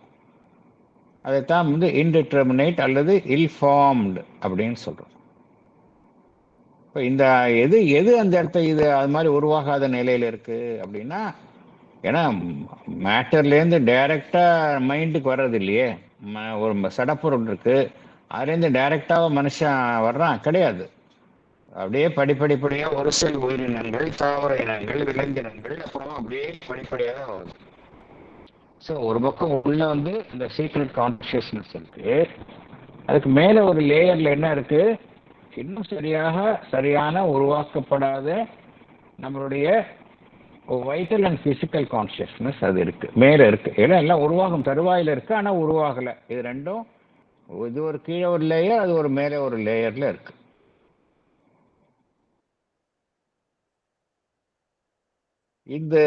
A: அதைத்தான் வந்து இன்டிட்டர்மினேட் அல்லது இல்ஃபார்ம்டு அப்படின்னு சொல்றோம். இப்போ இந்த எது அந்த இடத்த இது அது மாதிரி உருவாகாத நிலையில இருக்கு அப்படின்னா, ஏன்னா மேட்டர்லேருந்து டைரக்டா மைண்டுக்கு வர்றது இல்லையே. ஒரு சடப்பொருள் இருக்கு, அதுலேருந்து டைரக்டாக மனுஷன் வர்றான் கிடையாது. அப்படியே படிப்படியாக ஒரு சில உயிரினங்கள், தாவர இனங்கள், விலங்கினங்கள், அப்புறம் அப்படியே படிப்படியாக வருது. ஸோ ஒரு பக்கம் உள்ள வந்து இந்த சீக்ரெட் கான்ஷியஸ்னஸ் இருக்கு. அதுக்கு மேல ஒரு லேயர்ல என்ன இருக்கு? இன்னும் சரியான உருவாக்கப்படாத நம்மளுடைய வைட்டல் அண்ட் பிசிக்கல் கான்ஷியஸ்னஸ் அது இருக்கு, மேல இருக்கு. ஏன்னா எல்லாம் உருவாகும் தருவாயில இருக்கு, ஆனா உருவாகல. இது ரெண்டும் இது ஒரு கீழே ஒரு லேயர், அது ஒரு மேலே ஒரு லேயர்ல இருக்கு. இந்த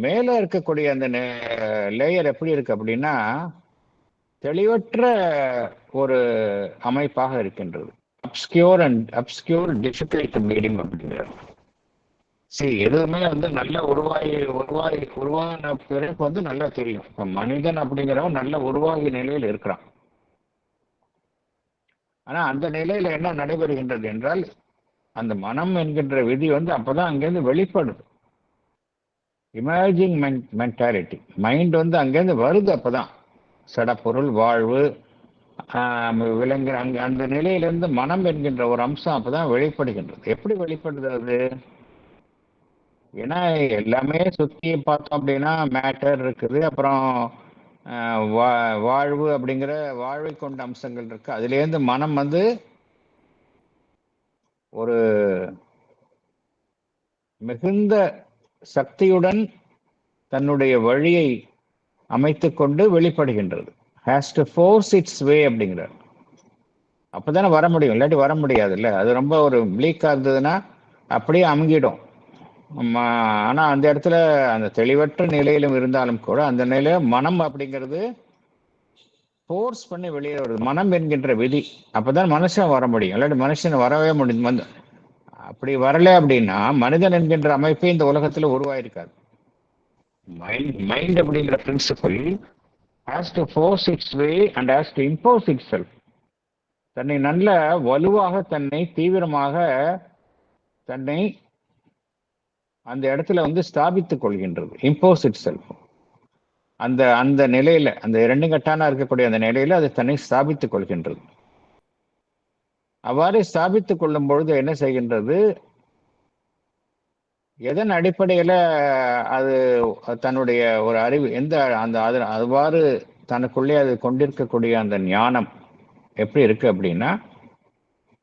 A: மேலே இருக்கக்கூடிய அந்த லேயர் எப்படி இருக்கு அப்படின்னா தெளிவற்ற ஒரு அமைப்பாக இருக்கின்றது. அப்ஸ்கியூர் டிஃபிகல்ட் மீடியம் அப்படிங்கிறது. சரி, எதுவுமே வந்து நல்ல உருவான பிறகு வந்து நல்லா தெரியும். இப்ப மனிதன் அப்படிங்கிறவன் நல்ல உருவாகிய நிலையில் இருக்கிறான். ஆனா அந்த நிலையில என்ன நடைபெறுகின்றது என்றால் அந்த மனம் என்கின்ற விதி வந்து அப்பதான் அங்கேருந்து வெளிப்படுது. இமேஜிங் மென்டாலிட்டி மைண்ட் வந்து அங்கேருந்து வருது. அப்பதான் சடப்பொருள் வாழ்வு விலங்கு அங்க அந்த நிலையிலிருந்து மனம் என்கின்ற ஒரு அம்சம் அப்பதான் வெளிப்படுகின்றது. எப்படி வெளிப்படுது அது? ஏன்னா எல்லாமே சுத்தி பார்த்தோம் அப்படின்னா மேட்டர் இருக்குது, அப்புறம் வாழ்வு அப்படிங்கிற வாழ்வை கொண்ட அம்சங்கள் இருக்கு. அதுலேருந்து மனம் வந்து ஒரு மிகுந்த சக்தியுடன் தன்னுடைய வழியை அமைத்து கொண்டு வெளிப்படுகின்றது. ஹேஸ் டு ஃபோர்ஸ் இட்ஸ் வே அப்படிங்கிறார். அப்பதானே வர முடியும், இல்லாட்டி வர முடியாது இல்லை. அது ரொம்ப ஒரு பிளீக்கா இருந்ததுன்னா அப்படியே அமுங்கிடும். ஆனா அந்த இடத்துல அந்த தெளிவற்ற நிலையிலும் இருந்தாலும் கூட அந்த நிலையில மனம் அப்படிங்கிறது ஃபோர்ஸ் பண்ணி வெளியே வருது. மனம் என்கின்ற விதி. அப்பதான் மனுஷன் வர முடியும், இல்லாட்டி மனுஷன் வரவே முடியும். அப்படி வரல அப்படின்னா மனிதன் என்கின்ற அமைப்பே இந்த உலகத்துல உருவாயிருக்காது. மைண்ட் அப்படிங்கிற principal has to force its way and has to impose itself. தன்னை நல்ல வலுவாக தன்னை தீவிரமாக தன்னை அந்த இடத்துல வந்து ஸ்தாபித்துக் கொள்கின்றது. Impose it self. அந்த அந்த நிலையில அந்த இரண்டு கட்டானா இருக்கக்கூடிய அந்த நிலையில அது தன்னை ஸ்தாபித்துக் கொள்கின்றது. அவ்வாறு ஸ்தாபித்துக் கொள்ளும் பொழுது என்ன செய்கின்றது? எதன் அடிப்படையில அது தன்னுடைய ஒரு அறிவு எந்த அந்த அவ்வாறு தனக்குள்ளே அது கொண்டிருக்கக்கூடிய அந்த ஞானம் எப்படி இருக்கு அப்படின்னா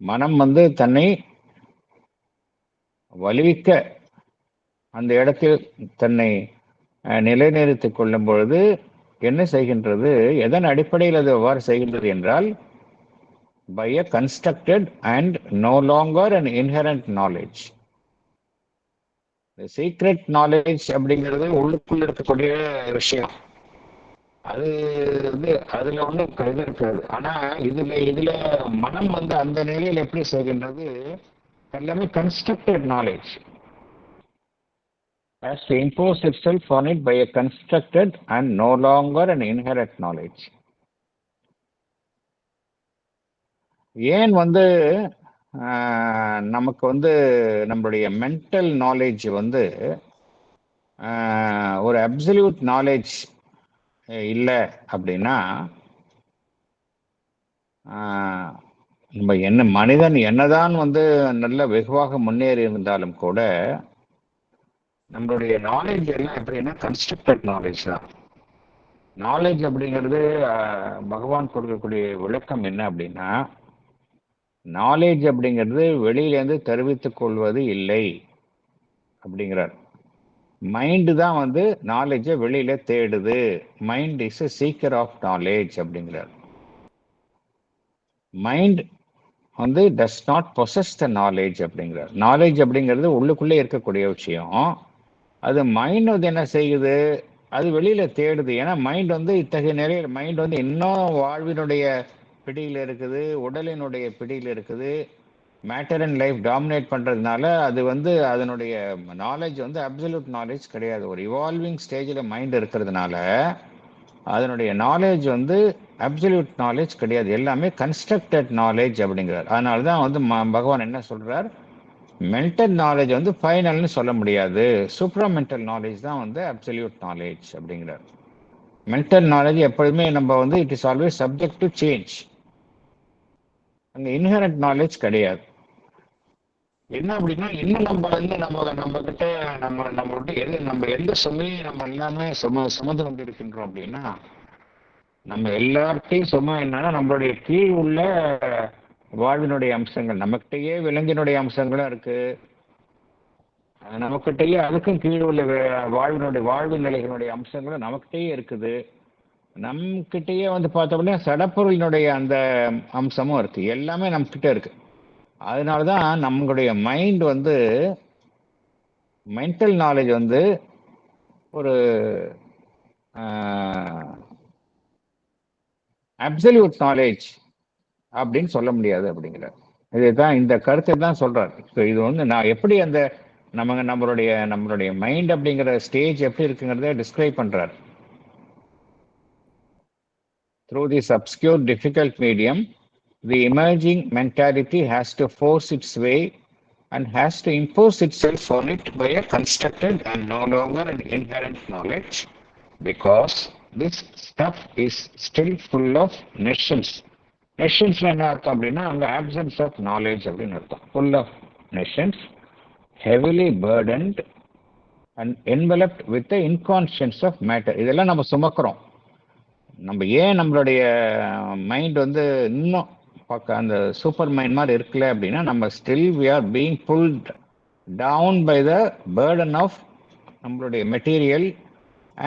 A: மனம் வந்து தன்னை வலுவிக்க அந்த இடத்தில் தன்னை நிலைநிறுத்திக் கொள்ளும் பொழுது என்ன செய்கின்றது? எதன் அடிப்படையில் அது எவ்வாறு செய்கின்றது என்றால் by a constructed and no longer an inherent knowledge. The secret knowledge அப்படிங்கிறது உள்ளுக்குள்ள இருக்கக்கூடிய விஷயம். அது வந்து அதுல ஒன்றும் இது இருக்காது. ஆனா இதுல மனம் வந்து அந்த நிலையில் எப்படி செய்கின்றது? எல்லாமே constructed knowledge has to impose itself on it by a constructed and no longer an inherent knowledge. ஏன் வந்து நமக்கு வந்து நம்மளுடைய மென்டல் நாலேஜ் வந்து ஒரு அப்சல்யூட் நாலேஜ் இல்லை அப்படின்னா நம்ம மனிதன் என்னதான் வந்து நல்ல வெகுவாக முன்னேறி இருந்தாலும் கூட நம்மளுடைய நாலேஜ் எல்லாம் எப்படின்னா கன்ஸ்ட்ரக்டட் நாலேஜ் தான். நாலேஜ் அப்படிங்கிறது பகவான் கொடுக்கக்கூடிய விளக்கம் என்ன அப்படின்னா நாலேஜ் அப்படிங்கிறது வெளியிலேருந்து தெரிவித்துக் கொள்வது இல்லை அப்படிங்கிறார். மைண்டு தான் வந்து நாலேஜை வெளியில தேடுது. Mind is a seeker of knowledge அப்படிங்கிறார். மைண்ட் வந்து does not possess the knowledge அப்படிங்கிறார். நாலேஜ் அப்படிங்கிறது உள்ளுக்குள்ளே இருக்கக்கூடிய விஷயம். அது மைண்ட் வந்து என்ன செய்யுது? அது வெளியில தேடுது. ஏன்னா மைண்ட் வந்து இத்தகைய நிலையில் மைண்ட் வந்து இன்னும் வாழ்வினுடைய பிடியில் இருக்குது, உடலினுடைய பிடியில் இருக்குது. மேட்டர் அண்ட் லைஃப் டாமினேட் பண்றதுனால அது வந்து அதனுடைய நாலேஜ் வந்து அப்சல்யூட் நாலேஜ் கிடையாது. ஒரு இவால்விங் ஸ்டேஜில் மைண்ட் இருக்கிறதுனால அதனுடைய நாலேஜ் வந்து அப்சல்யூட் நாலேஜ் கிடையாது. எல்லாமே கன்ஸ்ட்ரக்டட் நாலேஜ் அப்படிங்கிறார். அதனால தான் வந்து பகவான் என்ன சொல்றார்? மென்டல் நாலேஜ் வந்து ஃபைனல்னு சொல்ல முடியாது. சூப்ரா மென்டல் நாலேஜ் தான் வந்து அப்சல்யூட் நாலேஜ் அப்படிங்கிறார். மென்டல் நாலேஜ் எப்பொழுதுமே நம்ம வந்து it is always subject to change. அங்கே இன்ஹரண்ட் நாலேஜ் கிடையாது. என்ன அப்படின்னா இன்னும் நம்ம வந்து நம்ம கிட்ட நம்ம எந்த சுமையும் நம்ம எல்லாமே சுமந்து கொண்டு இருக்கின்றோம் அப்படின்னா நம்ம எல்லார்ட்டையும் சுமை என்னன்னா நம்மளுடைய கீழ் உள்ள வாழ்வினுடைய அம்சங்கள். நம்மகிட்டயே விலங்கினுடைய அம்சங்களும் இருக்கு, நமக்கிட்டயே அதுக்கும் கீழ் உள்ள வாழ்வு நிலைகளுடைய அம்சங்களும் நமக்கிட்டயே இருக்குது. நம்மகிட்டயே வந்து பார்த்தோம்னா சடப்பொருளினுடைய அந்த அம்சமும் இருக்கு, எல்லாமே நம்மகிட்ட இருக்கு. அதனாலதான் நம்மளுடைய மைண்ட் வந்து மென்டல் நாலேஜ் வந்து ஒரு அப்சல்யூட் நாலேஜ் அப்படின்னு சொல்ல முடியாது அப்படிங்கிறார். இதுதான் இந்த கருத்தை தான் சொல்றாரு. ஸோ இது வந்து நான் எப்படி அந்த நம்மளுடைய மைண்ட் அப்படிங்கிற ஸ்டேஜ் எப்படி இருக்குங்கிறத டிஸ்கிரைப் பண்றாரு. Through this obscure, difficult medium, the emerging mentality has to force its way and has to impose itself on it by a constructed and no longer an inherent knowledge, because this stuff is still full of nescience. Nescience என்ன அர்த்தம் அப்படின்னா அங்கே absence of knowledge அப்படின்னு அர்த்தம். Full of nescience, heavily burdened and enveloped with the inconscience of matter. இதெல்லாம் நம்ம சுமக்கிறோம். நம்ம ஏன் நம்மளுடைய மைண்ட் வந்து இன்னும் பார்க்க அந்த சூப்பர் மைண்ட் மாதிரி இருக்கல அப்படின்னா நம்ம still we are being pulled down by the burden of நம்மளுடைய மெட்டீரியல்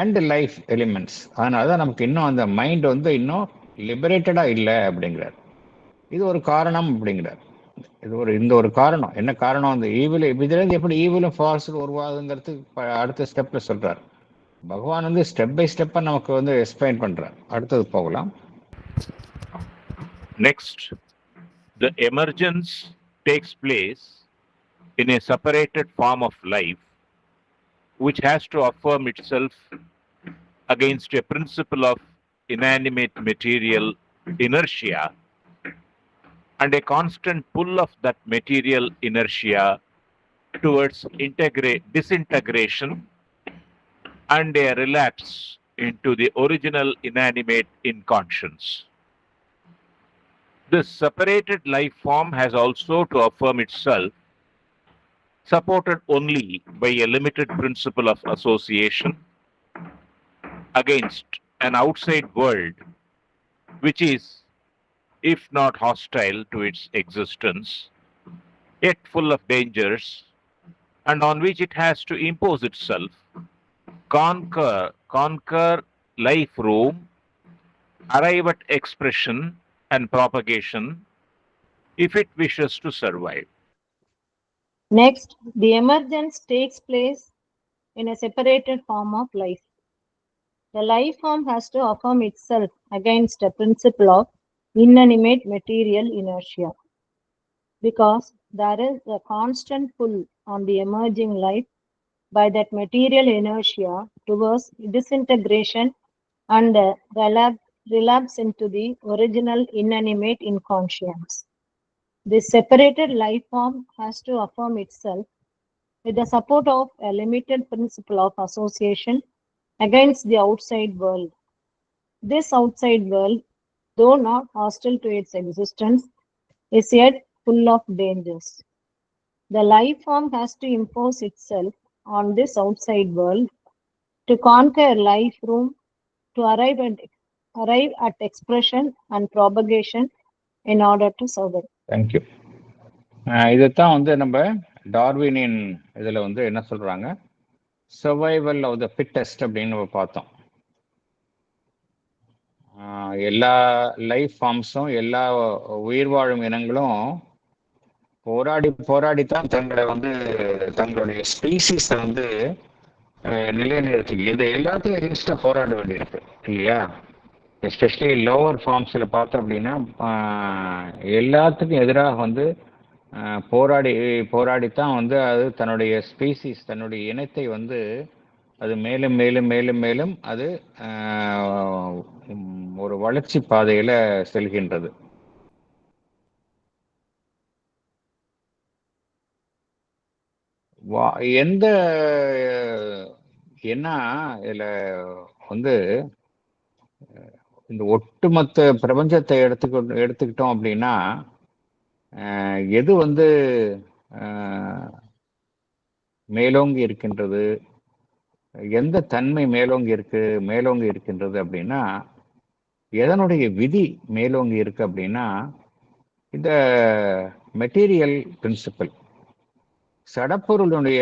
A: அண்ட் லைஃப் எலிமெண்ட்ஸ். அதனால தான் நமக்கு இன்னும் அந்த மைண்ட் வந்து இன்னும் லிபரேட்டடாக இல்லை அப்படிங்கிறார். இது ஒரு காரணம் அப்படிங்கிறார். இந்த ஒரு காரணம். என்ன காரணம்? அந்த ஈவில் இதுலேருந்து எப்படி ஈவிலும் ஃபால்ஸும் உருவாகுங்கிறதுக்கு அடுத்த ஸ்டெப்பில் சொல்கிறார். பகவான் வந்து ஸ்டெப் பை ஸ்டெப்பாக நமக்கு வந்து எக்ஸ்பிளைன் பண்ணுறார். அடுத்தது போகலாம்.
B: Next, the emergence takes place in a separated form of life which has to affirm itself against a principle of inanimate material inertia and a constant pull of that material inertia towards disintegration and a relapse into the original inanimate inconscience. This separated life form has also to affirm itself, supported only by a limited principle of association, against an outside world which is, if not hostile to its existence, yet full of dangers, and on which it has to impose itself, conquer life room, arrive at expression and propagation if it wishes to survive.
E: Next, the emergence takes place in a separated form of life. The life form has to affirm itself against a principle of inanimate material inertia, because there is a constant pull on the emerging life by that material inertia towards disintegration and relapse into the original inanimate inconscience. This separated life form has to affirm itself with the support of a limited principle of association against the outside world. This outside world, though not hostile to its existence, is yet full of dangers. The life form has to impose itself on this outside world to conquer life room, to arrive at expression and propagation in order to survive.
A: Thank you. இதைத்தான் வந்து நம்ம டார்வினின் இதில் வந்து என்ன சொல்கிறாங்க, survival of the fittest அப்படின்னு நம்ம பார்த்தோம். எல்லா லைஃப் ஃபார்ம்ஸும் எல்லா உயிர் வாழும் இனங்களும் போராடித்தான் தங்களுடைய ஸ்பீசிஸை வந்து நிலைநிறுத்தி இது எல்லாத்தையும் எகென்ஸ்டாக போராட வேண்டியிருக்கு இல்லையா? எஸ்பெஷலி லோவர் ஃபார்ம்ஸில் பார்த்தோம் அப்படின்னா எல்லாத்துக்கும் எதிராக வந்து போராடித்தான் வந்து அது தன்னுடைய ஸ்பீசிஸ் தன்னுடைய இனத்தை வந்து அது மேலும் மேலும் மேலும் மேலும் அது ஒரு வளர்ச்சி பாதையில் செல்கின்றது. என்ன இதில் வந்து இந்த ஒட்டுமொத்த பிரபஞ்சத்தை எடுத்துக்கிட்டோம் அப்படின்னா எது வந்து மேலோங்கி இருக்கின்றது, எந்த தன்மை மேலோங்கி இருக்கின்றது அப்படின்னா எதனுடைய விதி மேலோங்கி இருக்கு அப்படின்னா இந்த மெட்டீரியல் பிரின்சிபல் சடப்பொருளுடைய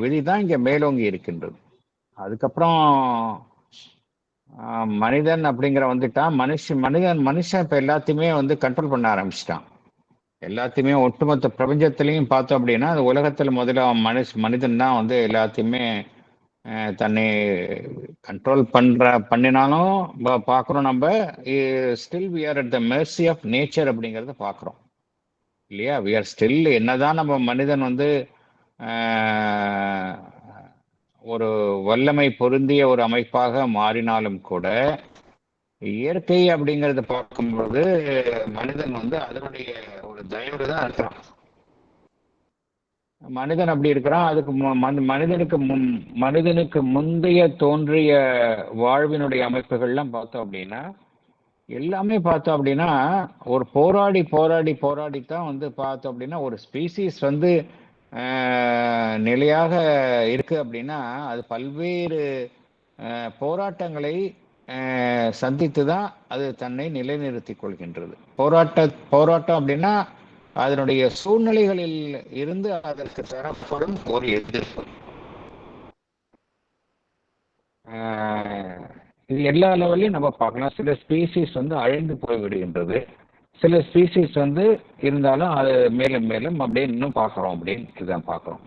A: விதி தான் இங்கே மேலோங்கி இருக்கின்றது. அதுக்கப்புறம் மனிதன் அப்படிங்கிற வந்துட்டான். மனுஷன் இப்போ எல்லாத்தையுமே வந்து கண்ட்ரோல் பண்ண ஆரம்பிச்சிட்டான். எல்லாத்தையுமே ஒட்டுமொத்த பிரபஞ்சத்திலையும் பார்த்தோம் அப்படின்னா, அது உலகத்தில் முதல்ல மனிதன் தான் வந்து எல்லாத்தையுமே தன்னை கண்ட்ரோல் பண்ணினாலும் பார்க்குறோம். நம்ம still we are at the mercy of nature அப்படிங்கிறத பார்க்குறோம் இல்லையா? வி ஆர் ஸ்டில், என்னதான் நம்ம மனிதன் வந்து ஒரு வல்லமை பொருந்திய ஒரு அமைப்பாக மாறினாலும் கூட, இயற்கை அப்படிங்கிறத பார்க்கும்போது மனிதன் வந்து அதனுடைய ஒரு தயவு தான் இருக்கிறான். மனிதன் அப்படி இருக்கிறான். அதுக்கு மனிதனுக்கு முந்தைய தோன்றிய வாழ்வினுடைய அமைப்புகள்லாம் பார்த்தோம் அப்படின்னா, எல்லாமே பார்த்தோம் அப்படின்னா ஒரு போராடித்தான் வந்து பார்த்தோம் அப்படின்னா, ஒரு ஸ்பீசிஸ் வந்து நிலையாக இருக்கு அப்படின்னா அது பல்வேறு போராட்டங்களை சந்தித்து தான் அது தன்னை நிலைநிறுத்திக் கொள்கின்றது. போராட்டம் அப்படின்னா அதனுடைய சூழ்நிலைகளில் இருந்து அதற்கு தரப்படும் ஒரு எதிர்ப்பு. இது எல்லா லெவல்லையும் நம்ம பார்க்கலாம். சில ஸ்பீசிஸ் வந்து அழிந்து போய்விடுகின்றது, சில ஸ்பீசிஸ் வந்து இருந்தாலும் அது மேலும் மேலும் அப்படியே இன்னும் பார்க்குறோம் அப்படின்னு இதுதான் பார்க்குறோம்.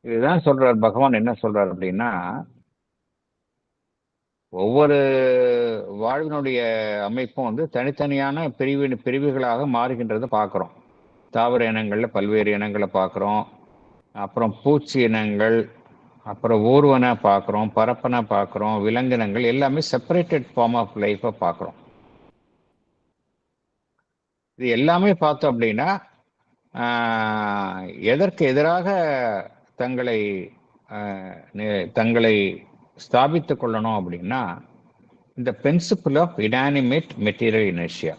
A: இதுதான் சொல்றார் பகவான். என்ன சொல்றார் அப்படின்னா, ஒவ்வொரு வாழ்வினுடைய அமைப்பும் வந்து தனித்தனியான பிரிவுகளாக மாறுகின்றதை பார்க்குறோம். தாவர இனங்களில் பல்வேறு இனங்களை பார்க்குறோம், அப்புறம் பூச்சி இனங்கள், அப்புறம் ஊர்வனை பார்க்குறோம், பரப்பனை பார்க்குறோம், விலங்கினங்கள், எல்லாமே செப்பரேட்டட் ஃபார்ம் ஆஃப் லைஃப்பை பார்க்குறோம். இது எல்லாமே பார்த்தோம் அப்படின்னா எதற்கு எதிராக தங்களை ஸ்தாபித்துக் கொள்ளணும் அப்படின்னா, இந்த principle of inanimate material inertia.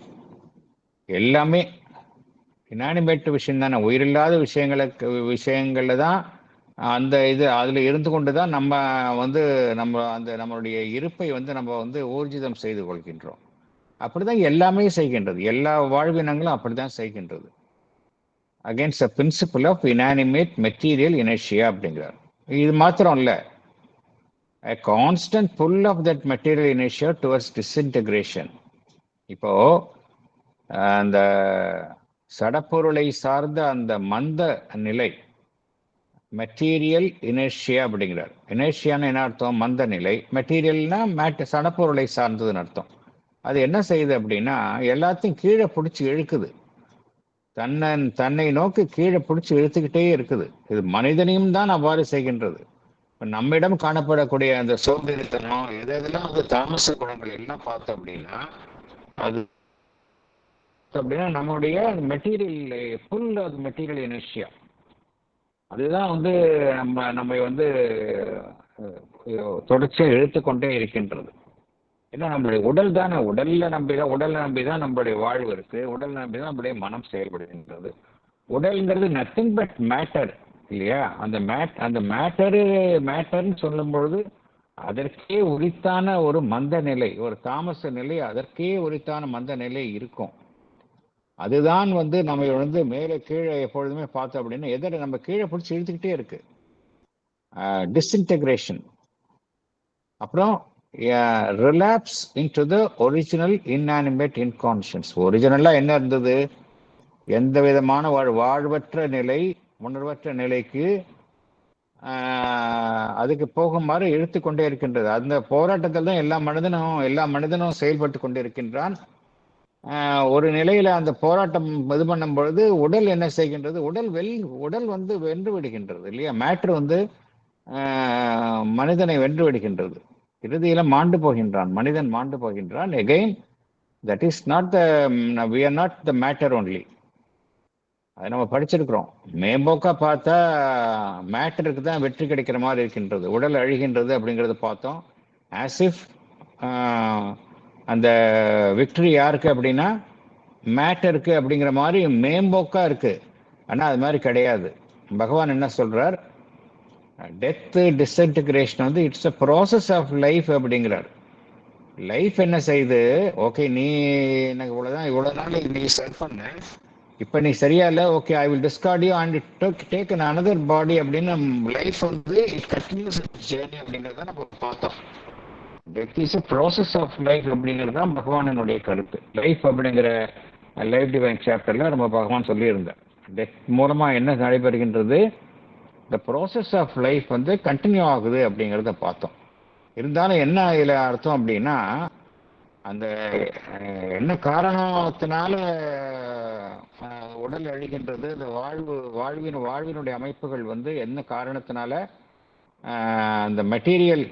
A: எல்லாமே இனானிமேட் விஷயம் தானே, உயிரில்லாத விஷயங்கள்ல தான் அந்த இது அதில் இருந்து கொண்டு தான் நம்ம வந்து நம்மளுடைய இருப்பை வந்து நம்ம வந்து ஊர்ஜிதம் செய்து கொள்கின்றோம். அப்படிதான் எல்லாமே செய்கின்றது, எல்லா வாழ்வினங்களும் அப்படிதான் செய்கின்றது. Against the principle of inanimate material inertia அப்படிங்கிறார். இது மாத்திரம் இல்லை, a constant pull of that material inertia towards disintegration. இப்போ அந்த சடப்பொருளை சார்ந்த அந்த மந்த நிலை மெட்டீரியல் இனர்ஷியா அப்படிங்கிறார். இனர்ஷியான்னு என்ன அர்த்தம்? மந்த நிலை. மெட்டீரியல்னா சடப்பொருளை சார்ந்ததுன்னு அர்த்தம். அது என்ன செய்யுது அப்படின்னா, எல்லாத்தையும் கீழே பிடிச்சி இழுக்குது, தன்னை நோக்கி கீழே பிடிச்சி இழுத்துக்கிட்டே இருக்குது. இது மனிதனையும் தான் அவ்வாறு செய்கின்றது. நம்மிடம் காணப்படக்கூடிய அந்த சோம்பேறித்தனம், எதெல்லாம் வந்து தாமச குணங்கள் எல்லாம் பார்த்தோம் அப்படின்னா, அது அப்படின்னா நம்மளுடைய மெட்டீரியல் ஃபுல் மெட்டீரியல் இனர்ஷியா அதுதான் வந்து நம்ம வந்து தொடர்ச்சியாக இழுத்துக்கொண்டே இருக்கின்றது. ஏன்னா நம்மளுடைய உடல் தானே, உடலை நம்பி தான் நம்மளுடைய வாழ்வு இருக்கு, உடல் நம்பி தான் நம்மளுடைய மனம் செயல்படுகின்றது. உடல்ங்கிறது நத்திங் பட் மேட்டர் இல்லையா? அந்த மேட்டர்னு சொல்லும் பொழுது அதற்கே உரித்தான ஒரு மந்த நிலை, ஒரு தாமச நிலை, அதற்கே உரித்தான மந்த நிலை இருக்கும். அதுதான் வந்து நம்ம வந்து மேலே கீழே எப்பொழுதுமே பார்த்தோம் அப்படின்னா எதிர நம்ம கீழே பிடிச்சி இழுத்துக்கிட்டே இருக்கு. டிஸ்இன்டெகிரேஷன். அப்புறம் relapse into the original inanimate inconscience. ஒரிஜினலாக என்ன இருந்தது? எந்த விதமான வாழ்வற்ற நிலை, உணர்வற்ற நிலைக்கு அதுக்கு போகுமாறு இழுத்து கொண்டே இருக்கின்றது. அந்த போராட்டத்தில் தான் எல்லா மனிதனும் செயல்பட்டு கொண்டிருக்கின்றான். ஒரு நிலையில அந்த போராட்டம் இது பண்ணும் பொழுது உடல் என்ன செய்கின்றது? உடல் வந்து வென்று விடுகின்றது இல்லையா? மேட்ரு வந்து மனிதனை வென்று விடுகின்றது. இறுதியில மனிதன் மாண்டு போகின்றான். Again that is not we are not the matter only. அதை நம்ம படிச்சிருக்கிறோம். மேம்போக்கா பார்த்தா மேட்டருக்கு தான் வெற்றி கிடைக்கிற மாதிரி இருக்கின்றது, உடல் அழிகின்றது அப்படிங்கிறத பார்த்தோம். ஆஸ் இஃப் அந்த விக்டரி யாருக்கு அப்படின்னா மேட்டருக்கு அப்படிங்கிற மாதிரி மேம்போக்கா இருக்கு. ஆனால் அது மாதிரி கிடையாது. பகவான் என்ன சொல்றார்? டெத்து டிஸ்இன்டிகிரேஷன் வந்து it's a process of life அப்படிங்கிறார். லைஃப் என்ன செய்யுது? ஓகே, நீ எனக்கு இவ்வளோ நாள் நீ செட் பண்ண, இப்போ நீ சரியா இல்லை, okay I will discard you and take an another body அப்படின்னு லைஃப் வந்து இட் கண்டினியூஸ் ஜேர்னி அப்படிங்கிறத நம்ம பார்த்தோம். Death is a process of life அப்படிங்கிறது தான் பகவானினுடைய கருத்து. லைஃப் அப்படிங்கிற லைஃப் டிவைன் சாப்டர்ல நம்ம பகவான் சொல்லியிருந்தார். டெத் மூலமா என்ன நடைபெறுகின்றது, இந்த ப்ராசஸ் ஆஃப் லைஃப் வந்து கண்டினியூ ஆகுது அப்படிங்கிறத பார்த்தோம். இருந்தாலும் என்ன இதில் அர்த்தம் அப்படின்னா, அந்த என்ன காரணத்தினால உடல் அழிகின்றது, இந்த வாழ்வினுடைய அமைப்புகள் வந்து என்ன காரணத்தினால அந்த மெட்டீரியல்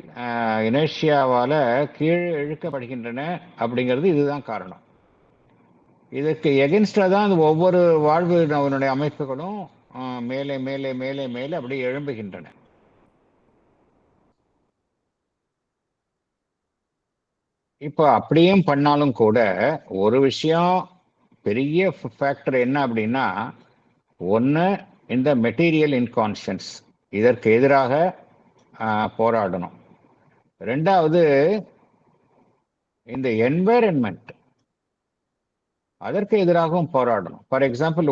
A: இனர்ஷியாவால கீழே இழுக்கப்படுகின்றன அப்படிங்கிறது இதுதான் காரணம். இதற்கு எகென்ஸ்டாக தான் அந்த ஒவ்வொரு வாழ்வினுடைய அமைப்புகளும் மேலே மேலே மேலே மேலே அப்படியே எழும்புகின்றன. இப்போ அப்படியும் பண்ணாலும் கூட ஒரு விஷயம், பெரிய ஃபேக்டர் என்ன அப்படின்னா, ஒன்று இந்த மெட்டீரியல் இன்கான்ஷியன்ஸ், இதற்கு எதிராக போராடணும். ரெண்டாவது இந்த என்வைரன்மெண்ட், அதற்கு எதிராகவும் போராடணும். ஃபார் எக்ஸாம்பிள்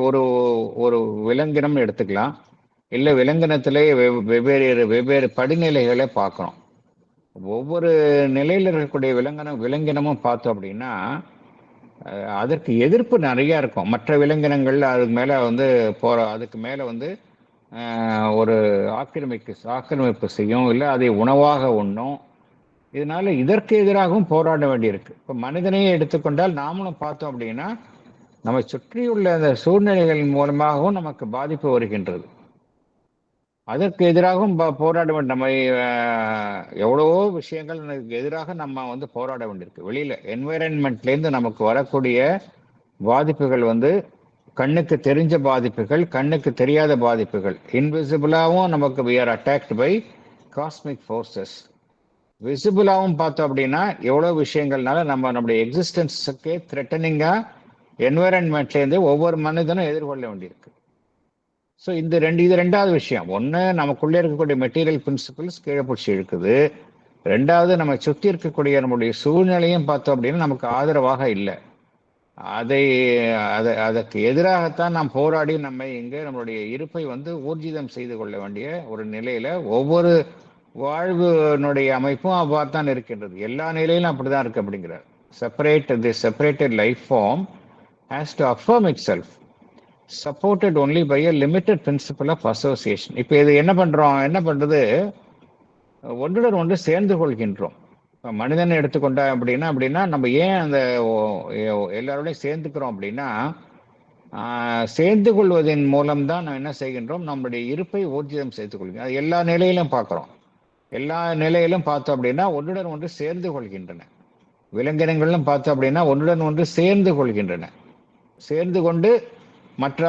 A: ஒரு விலங்கினம் எடுத்துக்கலாம், இல்லை விலங்கினத்திலே வெவ்வேறு படிநிலைகளை பார்க்கணும். ஒவ்வொரு நிலையில் இருக்கக்கூடிய விலங்கினமும் பார்த்தோம் அப்படின்னா அதற்கு எதிர்ப்பு நிறையா இருக்கும். மற்ற விலங்கினங்கள் அதுக்கு மேலே வந்து அதுக்கு மேலே வந்து ஒரு ஆக்கிரமிப்பு செய்யும், இல்லை அதை உணவாக உண்ணும். இதனால இதற்கு எதிராகவும் போராட வேண்டியிருக்கு. இப்போ மனிதனையே எடுத்துக்கொண்டால் நாமளும் பார்த்தோம் அப்படின்னா நம்மை சுற்றியுள்ள அந்த சூழ்நிலைகளின் மூலமாகவும் நமக்கு பாதிப்பு வருகின்றது. அதற்கு எதிராகவும் போராட வேண்டும். நம்ம எவ்வளவோ விஷயங்கள் எதிராக நம்ம வந்து போராட வேண்டியிருக்கு. வெளியில என்வைரன்மெண்ட்லேருந்து நமக்கு வரக்கூடிய பாதிப்புகள் வந்து கண்ணுக்கு தெரிஞ்ச பாதிப்புகள், கண்ணுக்கு தெரியாத பாதிப்புகள், இன்விசிபிளாகவும் நமக்கு we are attacked by cosmic forces. விசிபிளாகவும் பார்த்தோம் அப்படின்னா எவ்வளோ விஷயங்கள்னால நம்மளுடைய எக்ஸிஸ்டன்ஸுக்கு த்ரெட்டனிங்காக என்வைரன்மெண்ட்லேருந்து ஒவ்வொரு மனிதனும் எதிர்கொள்ள வேண்டியிருக்கு. ஸோ இது ரெண்டாவது விஷயம். ஒன்று, நமக்குள்ளே இருக்கக்கூடிய மெட்டீரியல் பிரின்சிபிள்ஸ் கீழே பிடிச்சி இருக்குது. ரெண்டாவது, நம்ம சுற்றி இருக்கக்கூடிய நம்முடைய சூழ்நிலையும் பார்த்தோம் அப்படின்னா நமக்கு ஆதரவாக இல்லை. அதற்கு எதிராகத்தான் நாம் போராடி நம்மளுடைய இருப்பை வந்து ஊர்ஜிதம் செய்து கொள்ள வேண்டிய ஒரு நிலையில ஒவ்வொரு வாழ்வினுடைய அமைப்பும் அவ்வாறு தான் இருக்கின்றது. எல்லா நிலையிலும் அப்படிதான் இருக்கு அப்படிங்கிறார். Separated life form has to affirm itself supported only by a limited principle of association. இப்போ இது என்ன பண்றது, ஒன்றுடன் ஒன்று சேர்ந்து கொள்கின்றோம். மனிதனை எடுத்துக்கொண்டா அப்படின்னா நம்ம ஏன் அந்த எல்லாரோடையும் சேர்ந்துக்கிறோம் அப்படின்னா, சேர்ந்து கொள்வதன் மூலம்தான் நம்ம என்ன செய்கின்றோம், நம்முடைய இருப்பை ஊர்ஜிதம் செய்து கொள்கிறோம். அது எல்லா நிலையிலும் பார்க்குறோம். எல்லா நிலையிலும் பார்த்தோம் அப்படின்னா ஒன்றுடன் ஒன்று சேர்ந்து கொள்கின்றன. விலங்கினங்களும் பார்த்தோம் அப்படின்னா ஒன்றுடன் ஒன்று சேர்ந்து கொள்கின்றன. சேர்ந்து கொண்டு மற்ற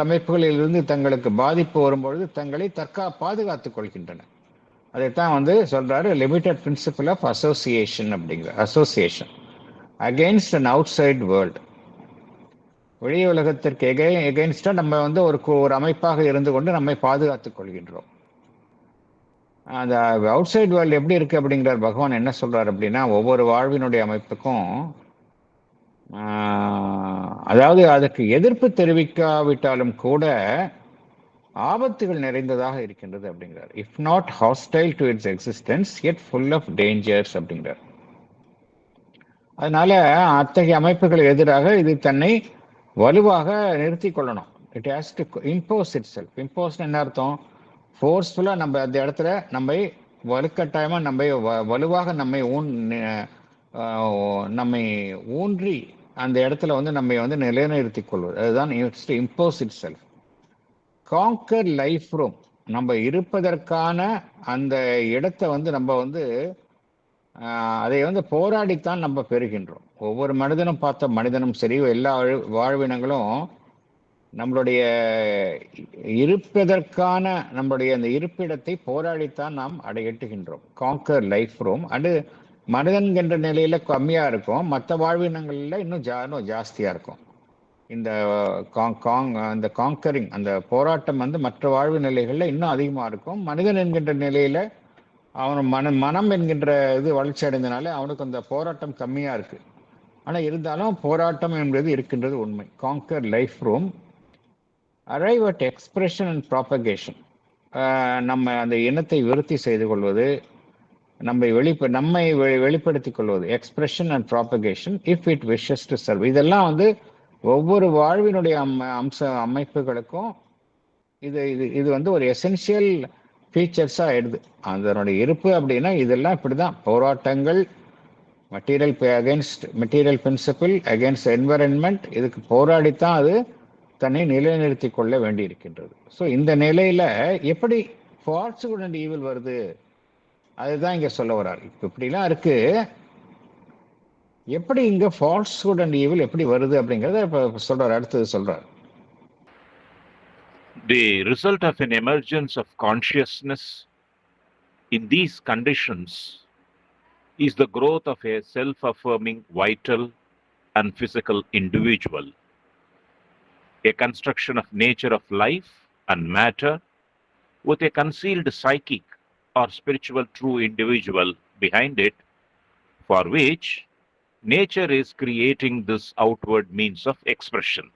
A: அமைப்புகளிலிருந்து தங்களுக்கு பாதிப்பு வரும்பொழுது தங்களை பாதுகாத்துக் கொள்கின்றன. அதைத்தான் வந்து சொல்றாரு லிமிட்டட் பிரின்சிபல் ஆஃப் அசோசியேஷன் அப்படிங்கிற. Association against an outside world, வெளி உலகத்திற்கு எகெயின்ஸ்டா நம்ம வந்து ஒரு அமைப்பாக இருந்து கொண்டு நம்மை பாதுகாத்துக் கொள்கின்றோம். அந்த அவுட் சைட் வேர்ல்டு எப்படி இருக்கு அப்படிங்கிறார் பகவான். என்ன சொல்றாரு அப்படின்னா, ஒவ்வொரு வாழ்வினுடைய அமைப்புக்கும் அதாவது அதற்கு எதிர்ப்பு தெரிவிக்காவிட்டாலும் கூட ஆபத்துகள் நிறைந்ததாக இருக்கின்றது அப்படிங்கிறார். If not hostile to it's existence yet full of dangers அப்படிங்கிறார். அதனால அத்தகைய அமைப்புகள் எதிராக இது தன்னை வலுவாக நிறுத்தி கொள்ளணும். It has to impose it self. Impose என்ன அர்த்தம், ஃபோர்ஸ்ஃபுல்லாக நம்ம அந்த இடத்துல நம்மை வலுக்கட்டாயமாக வலுவாக நம்மை ஊன்றி அந்த இடத்துல வந்து நம்மை வந்து நிலைநிறுத்திக் கொள்வது, அதுதான் impose it self. Conquer life room, நம்ம இருப்பதற்கான அந்த இடத்தை வந்து நம்ம வந்து அதை வந்து போராடித்தான் நம்ம பெறுகின்றோம். ஒவ்வொரு மனிதனும் சரி, எல்லா வாழ்வினங்களும் நம்மளுடைய இருப்பதற்கான நம்மளுடைய அந்த இருப்பிடத்தை போராடித்தான் நாம் எட்டுகின்றோம். Conquer life room. அது மனிதன் என்ற நிலையில கம்மியா இருக்கும், மற்ற வாழ்வினங்கள்ல இன்னும் ஜாஸ்தியா இருக்கும். இந்த அந்த காங்கரிங், அந்த போராட்டம் வந்து மற்ற வாழ்வு நிலைகள்ல இன்னும் அதிகமா இருக்கும். மனிதன் என்கின்ற நிலையில அவன் மனம் என்கின்ற இது வளர்ச்சி அடைந்தனால அவனுக்கு அந்த போராட்டம் கம்மியா இருக்கு. ஆனா இருந்தாலும் போராட்டம் என்பது இருக்கின்றது உண்மை. Conquer life room, arrive at expression and propagation, நம்ம அந்த இனத்தை விருத்தி செய்து கொள்வது, நம்மை வெளிப்படுத்திக் கொள்வது, expression and propagation if it wishes to serve. இதெல்லாம் வந்து ஒவ்வொரு வாழ்வினுடைய அமைப்புகளுக்கும் இது இது இது வந்து ஒரு எசென்சியல் ஃபீச்சர்ஸா ஆயிடுது. அதனுடைய இருப்பு அப்படின்னா இதெல்லாம் இப்படிதான் போராட்டங்கள், material against material principle, against environment, இதுக்கு போராடித்தான் அது தன்னை நிலைநிறுத்திக் கொள்ள வேண்டி இருக்கின்றது. ஸோ இந்த நிலையில எப்படி ஃபால்ஸ்ஹுட் அண்ட் ஈவில் வருது, அதுதான் இங்க சொல்ல வர்றாரு. இப்படிலாம் இருக்கு, எப்படி இங்க ஃபால்ஸ்ஹுட் அண்ட் ஈவில் எப்படி வருது அப்படிங்கறத இப்ப சொல்றாரு, அடுத்தது சொல்றாரு.
B: The result of an emergence of consciousness in these conditions is the growth of a self-affirming, vital and physical individual, a construction of nature of life and matter with a concealed psychic or spiritual true individual behind it, for which nature is creating this outward means of expression.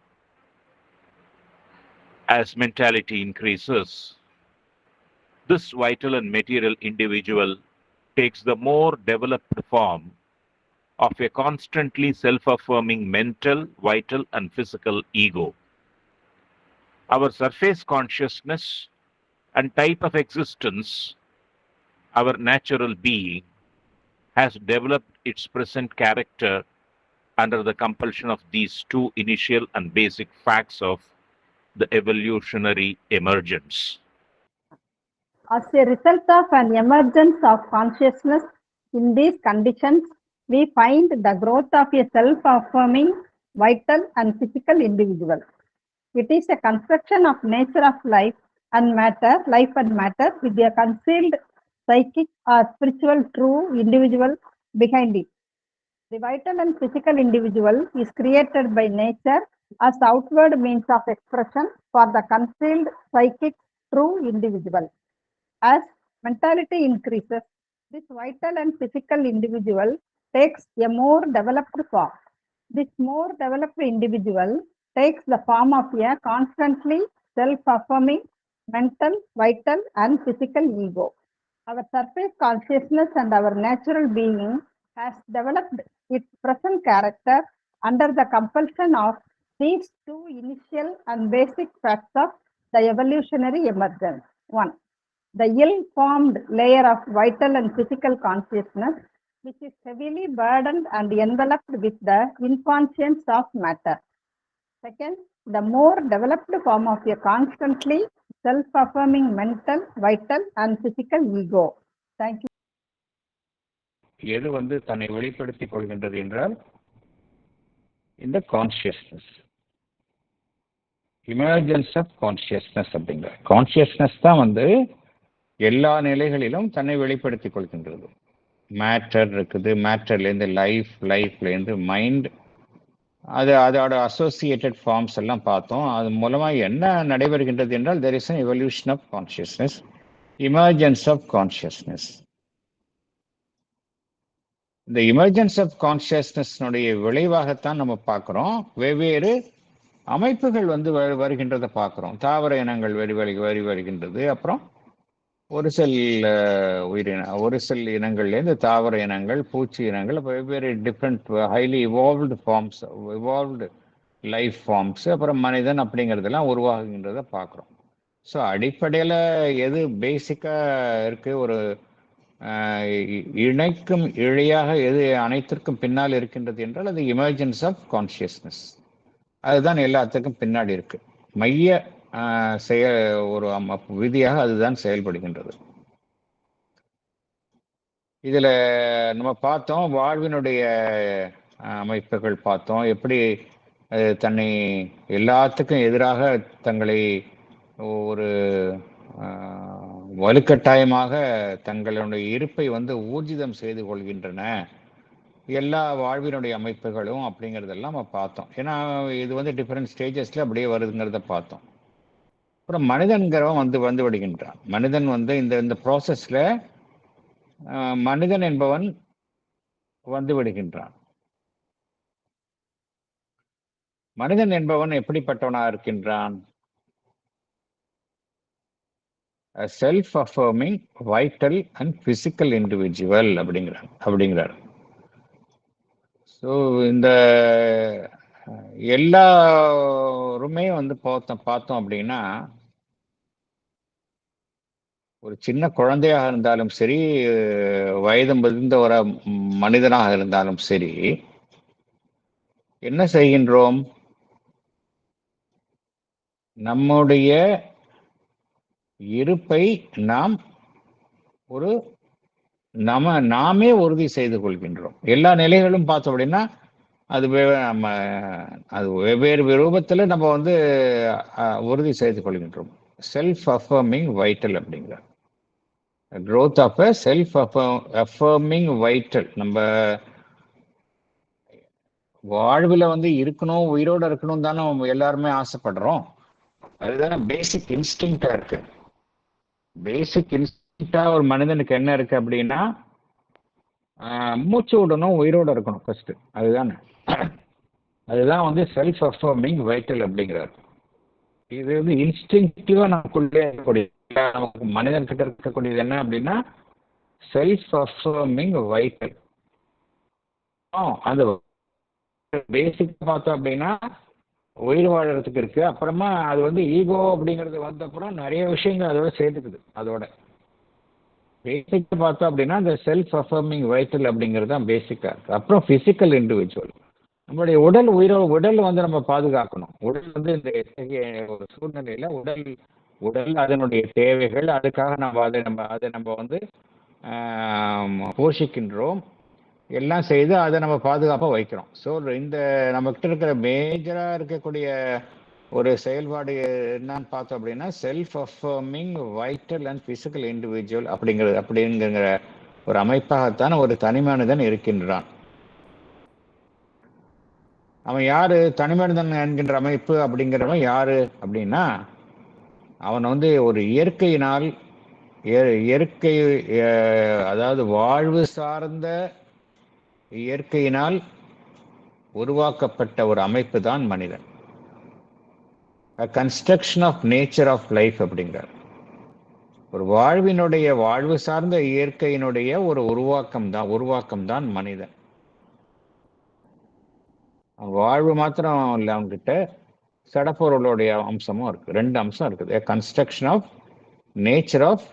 B: As mentality increases, this vital and material individual takes the more developed form of a constantly self-affirming mental, vital and physical ego. Our surface consciousness and type of existence, our natural being, has developed its present character under the compulsion of these two initial and basic facts of the evolutionary emergence.
F: As a result of an emergence of consciousness in these conditions, we find the growth of a self-affirming, vital and physical individual. It is a construction of nature of life and matter with a concealed psychic or spiritual true individual behind it. The vital and physical individual is created by nature as outward means of expression for the concealed psychic true individual. As mentality increases, this vital and physical individual takes a more developed form. This more developed individual takes the form of a constantly self-affirming mental, vital and physical ego. Our surface consciousness and our natural being has developed its present character under the compulsion of these two initial and basic facts of the evolutionary emergence. 1. The ill-formed layer of vital and physical consciousness, which is heavily burdened and enveloped with the inconscience of matter. Second, the more developed form of a constantly self-affirming mental, vital and physical ego. Thank you.
A: எது வந்து தன்னை வெளிப்படுத்திக் கொள்கின்றது என்றால் இந்த consciousness, emergence of consciousness அப்படிங்கிற consciousness தான் வந்து எல்லா நிலைகளிலும் தன்னை வெளிப்படுத்திக் கொள்கின்றது. மேட்டர் இருக்குது, மேட்டர்லேருந்து லைஃப்லேருந்து மைண்ட், அதோட அசோசியேட்டட் ஃபார்ம்ஸ் எல்லாம் பார்த்தோம். அது மூலமாக என்ன நடைபெறுகின்றது என்றால் there is an evolution of consciousness, emergence of consciousness. இந்த எமர்ஜென்ஸ் ஆஃப் கான்சியஸ்னஸ்னுடைய விளைவாகத்தான் நம்ம பார்க்குறோம் வெவ்வேறு அமைப்புகள் வந்து வருகின்றதை பார்க்குறோம். தாவர இனங்கள் வருகின்றது, அப்புறம் ஒரு செல் இனங்கள்லேருந்து தாவர இனங்கள், பூச்சி இனங்கள், வெவ்வேறு different highly evolved life forms, அப்புறம் மனிதன் அப்படிங்கிறதெல்லாம் உருவாகுகின்றதை பார்க்குறோம். ஸோ அடிப்படையில் எது பேசிக்காக இருக்குது, ஒரு இணைக்கும் இழையாக எது அனைத்திற்கும் பின்னால் இருக்கின்றது என்றால் அது எமர்ஜென்ஸ் ஆஃப் கான்சியஸ்னஸ். அதுதான் எல்லாத்துக்கும் பின்னாடி இருக்கு. மைய ஒரு விதியாக அதுதான் செயல்படுகின்றது. இதுல நம்ம பார்த்தோம் வாழ்வினுடைய அமைப்புகள் பார்த்தோம், எப்படி தன்னை எல்லாத்துக்கும் எதிராக தங்களை ஒரு வலுக்கட்டாயமாக தங்களுடைய இருப்பை வந்து ஊர்ஜிதம் செய்து கொள்கின்றன எல்லா வாழ்வினுடைய அமைப்புகளும் அப்படிங்கிறதெல்லாம் நம்ம பார்த்தோம். ஏன்னா இது வந்து டிஃப்ரெண்ட் ஸ்டேஜஸ்ல அப்படியே வருதுங்கிறத பார்த்தோம். அப்புறம் மனிதன்கிறவன் வந்து விடுகின்றான். மனிதன் வந்து இந்த ப்ராசஸ்ல மனிதன் என்பவன் வந்து விடுகின்றான். மனிதன் என்பவன் எப்படிப்பட்டவனா இருக்கின்றான்? Self affirming vital and physical individual அப்படிங்கிறார். ஸோ இந்த எல்லாருமே வந்து பார்த்தோம் அப்படின்னா, ஒரு சின்ன குழந்தையாக இருந்தாலும் சரி, வயது முதிர்ந்த ஒரு மனிதனாக இருந்தாலும் சரி, என்ன செய்கின்றோம்? நம்முடைய இருப்பை நாம் நாமே உறுதி செய்து கொள்கின்றோம். எல்லா நிலைகளும் பார்த்தோம் அப்படின்னா அது வெவ்வேறு ரூபத்தில் நம்ம வந்து உறுதி செய்து கொள்கின்றோம். செல்ஃப் அஃபர்மிங் வைட்டல் அப்படிங்கிறார். growth of a self affirming vital. நம்ம வாழ்வில் வந்து இருக்கணும், உயிரோட இருக்கணும் தானே எல்லாருமே ஆசைப்படுறோம். அதுதானே பேசிக் இன்ஸ்டிங்டா இருக்கு. பேசிக் இன்ஸ்டிங்டா ஒரு மனிதனுக்கு என்ன இருக்கு அப்படின்னா, மூச்சு விடணும், உயிரோட இருக்கணும் ஃபர்ஸ்ட். அதுதான் வந்து செல்ஃப் அஃபர்மிங் வைட்டல் அப்படிங்கிறார். இது வந்து இன்ஸ்டிங்டிவா நமக்குள்ளே இருக்கக்கூடிய, நமக்கு மனிதன் கிட்ட இருக்கக்கூடியது என்ன அப்படின்னா செல்ஃப் அஃபர்மிங் வைட்டல். அந்த பேசிக் பார்த்தோம் அப்படின்னா உயிர் வாழறதுக்கு இருக்கு. அப்புறமா அது வந்து ஈகோ அப்படிங்கிறது வந்த அப்புறம் நிறைய விஷயங்கள் அதோட சேர்த்துக்குது. அதோட பேசிக் பார்த்தோம் அப்படின்னா அந்த செல்ஃப் அஃபர்மிங் வைட்டல் அப்படிங்கிறது தான் பேசிக்கா இருக்கு. அப்புறம் பிசிக்கல் இண்டிவிஜுவல், நம்மளுடைய உடல் வந்து நம்ம பாதுகாக்கணும். உடல் வந்து இந்த ஒரு சூழ்நிலையில உடல் அதனுடைய தேவைகள், அதுக்காக அதை நம்ம வந்து போஷிக்கின்றோம், எல்லாம் செய்து அதை நம்ம பாதுகாப்பாக வைக்கிறோம். ஸோ இந்த நம்மகிட்ட இருக்கிற மேஜராக இருக்கக்கூடிய ஒரு செயல்பாடு என்னன்னு பார்த்தோம் அப்படின்னா self affirming vital and physical individual அப்படிங்கிற ஒரு அமைப்பாகத்தான் ஒரு தனி மனிதன் இருக்கின்றான். அவன் யாரு? தனி மனிதன் என்கின்ற அமைப்பு அப்படிங்கிறவன் யாரு அப்படின்னா, அவன் வந்து ஒரு இயற்கை அதாவது வாழ்வு சார்ந்த இயற்கையினால் உருவாக்கப்பட்ட ஒரு அமைப்பு தான் மனிதன். Construction of nature of life அப்படிங்கிறார். ஒரு வாழ்வு சார்ந்த இயற்கையினுடைய ஒரு உருவாக்கம் தான் மனிதன். வாழ்வு மாத்திரம் இல்லை, அவங்ககிட்ட சடப்பொருளுடைய அம்சமும் இருக்கு. 2 அம்சம் இருக்குது. Construction of nature of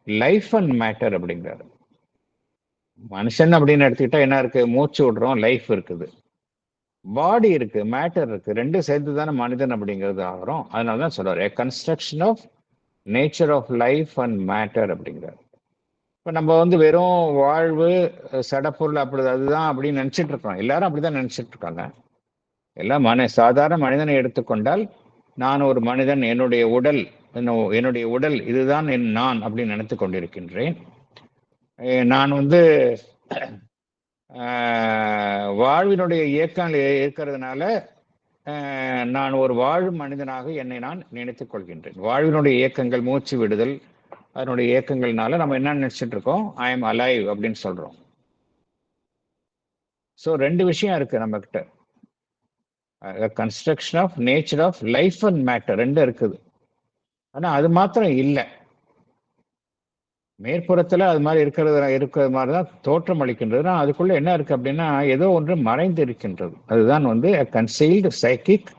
A: life and matter அப்படிங்கிறாரு. மனுஷன் அப்படின்னு எடுத்துக்கிட்டா என்ன இருக்கு? மூச்சு விடுறோம், லைஃப் இருக்குது, பாடி இருக்கு, மேட்டர் இருக்கு. 2 சேர்த்து தானே மனிதன் அப்படிங்கிறது ஆகிறோம். அதனாலதான் சொல்றாரு construction of nature of life and matter அப்படிங்கிறாரு. இப்போ நம்ம வந்து வெறும் வாழ்வு சடப்பொருள் அதுதான் அப்படின்னு நினைச்சிட்டு இருக்கோம். எல்லாரும் அப்படிதான் நினைச்சிட்டு இருக்காங்க. எல்லாம் சாதாரண மனிதனை எடுத்துக்கொண்டால், நான் ஒரு மனிதன், என்னுடைய உடல் இதுதான் நான் அப்படின்னு நினைத்து கொண்டிருக்கின்றேன். நான் வந்து வாழ்வினுடைய இயக்கங்கள் இருக்கிறதுனால நான் ஒரு வாழும் மனிதனாக என்னை நான் நினைத்துக் கொள்கின்றேன். வாழ்வினுடைய இயக்கங்கள், மூச்சு விடுதல், அதனுடைய இயக்கங்கள்னால நம்ம என்ன நினைச்சிட்டு இருக்கோம்? ஐ எம் அலைவ் அப்படின்னு சொல்றோம். ஸோ 2 விஷயம் இருக்கு நம்ம கிட்ட. Construction of nature of life and matter 2 இருக்குது. ஆனா அது மாத்திரம் இல்லை. மேற்புறத்துல அது மாதிரி இருக்கிற மாதிரி தான் தோற்றம் அளிக்கின்றது. அதுக்குள்ள என்ன இருக்கு அப்படின்னா ஏதோ ஒன்று மறைந்து இருக்கின்றது. அதுதான் வந்து concealed psychic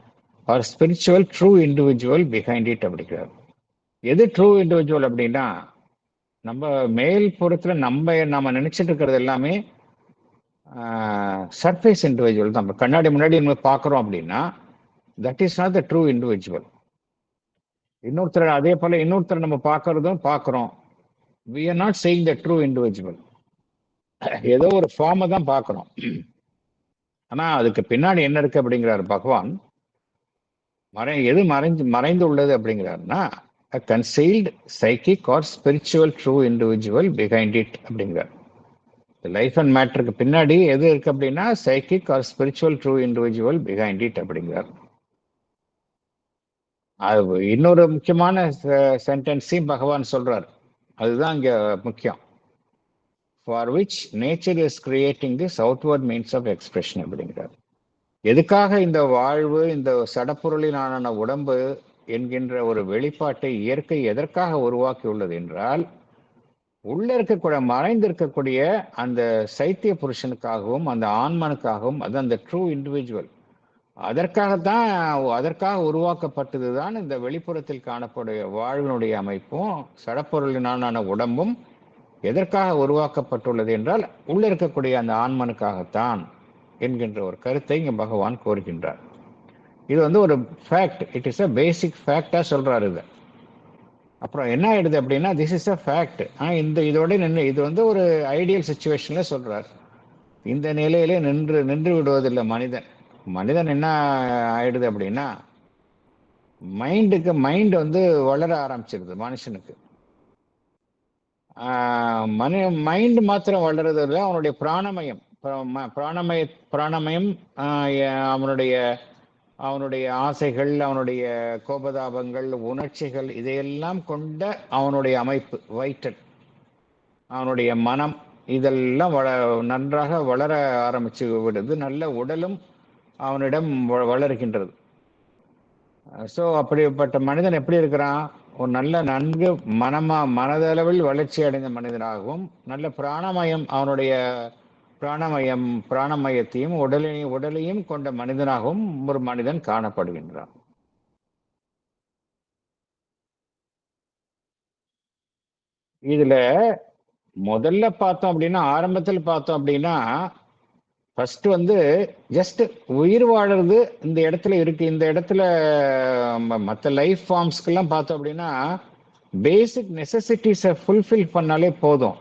A: or spiritual true individual behind it அப்படிங்கிறார். எது ட்ரூ இண்டிவிஜுவல் அப்படின்னா, நம்ம மேல்புறத்துல நம்ம நினைச்சிட்டு இருக்கிறது எல்லாமே சர்ஃபேஸ் இண்டிவிஜுவல் தான். நம்ம கண்ணாடி முன்னாடி நம்ம பார்க்குறோம் அப்படின்னா that is not the true individual. அதே போல இன்னொருத்தரை நம்ம பார்க்குறோம். we are not saying the true individual. ஏதோ ஒரு ஃபார்மை தான் பார்க்குறோம். ஆனா அதுக்கு பின்னாடி என்ன இருக்கு அப்படிங்கிறார் பகவான். எது மறைந்து உள்ளது அப்படிங்கிறாருன்னா concealed psychic or spiritual true individual behind it அப்படிங்கிறார். லைஃப் அண்ட் மேட்டருக்கு பின்னாடி எது இருக்கு அப்படின்னா psychic or spiritual true individual behind it அப்படிங்கிறார். அது இன்னொரு முக்கியமான சென்டென்ஸையும் பகவான் சொல்றார். அதுதான் இங்க முக்கியம். For which nature is creating this outward means of expression அப்படிங்கிறார். எதுக்காக இந்த வாழ்வு, இந்த சடப்பொருளினான உடம்பு என்கின்ற ஒரு வெளிப்பாட்டை இயற்கை எதற்காக உருவாக்கியுள்ளது என்றால், உள்ள இருக்கக்கூடிய மறைந்திருக்கக்கூடிய அந்த சைத்திய புருஷனுக்காகவும் அந்த ஆன்மனுக்காகவும், அது அந்த ட்ரூ இண்டிவிஜுவல், அதற்காக உருவாக்கப்பட்டது தான் இந்த வெளிப்புறத்தில் காணக்கூடிய வாழ்வினுடைய அமைப்பும் சடப்பொருளினான உடம்பும் எதற்காக உருவாக்கப்பட்டுள்ளது என்றால் உள்ள இருக்கக்கூடிய அந்த ஆன்மனுக்காகத்தான் என்கின்ற ஒரு கருத்தை இங்கே பகவான் கோருகின்றார். இது ஒரு ஃபேக்ட், இட் இஸ் அ பேசிக் ஃபேக்டா சொல்றாரு இது. அப்புறம் என்ன ஆயிடுது அப்படின்னா, திஸ் இஸ் அ ஃபேக்ட். இதோட நின்று இது ஒரு ஐடியல் சுச்சுவேஷன்ல சொல்றார். இந்த நிலையிலே நின்று விடுவதில்லை மனிதன் என்ன ஆயிடுது அப்படின்னா, மைண்ட் வளர ஆரம்பிச்சிருது மனுஷனுக்கு. மைண்ட் மாத்திரம் வளர்றது இல்லை, அவனுடைய பிராணமயம் அவனுடைய ஆசைகள், அவனுடைய கோபதாபங்கள், உணர்ச்சிகள், இதையெல்லாம் கொண்ட அவனுடைய அமைப்பு வைட்டல், அவனுடைய மனம், இதெல்லாம் நன்றாக வளர ஆரம்பிச்சு விடுது. நல்ல உடலும் அவனிடம் வளர்கின்றது. ஸோ அப்படிப்பட்ட மனிதன் எப்படி இருக்கிறான்? ஒரு நல்ல நன்கு மனதளவில் வளர்ச்சி அடைந்த மனிதனாகவும், நல்ல பிராணமயம், அவனுடைய பிராணமயத்தையும் உடலையும் கொண்ட மனிதனாகவும் ஒரு மனிதன் காணப்படுகின்றான். இதுல முதல்ல பார்த்தோம் அப்படின்னா, ஆரம்பத்தில் பார்த்தோம் அப்படின்னா, ஃபர்ஸ்ட் ஜஸ்ட் உயிர் வாழறது இந்த இடத்துல இருக்கு. இந்த இடத்துல மற்ற லைஃப் ஃபார்ம்ஸ்க்கெல்லாம் பார்த்தோம் அப்படின்னா, பேசிக் நெசசிட்டிஸை ஃபுல்ஃபில் பண்ணாலே போதும்.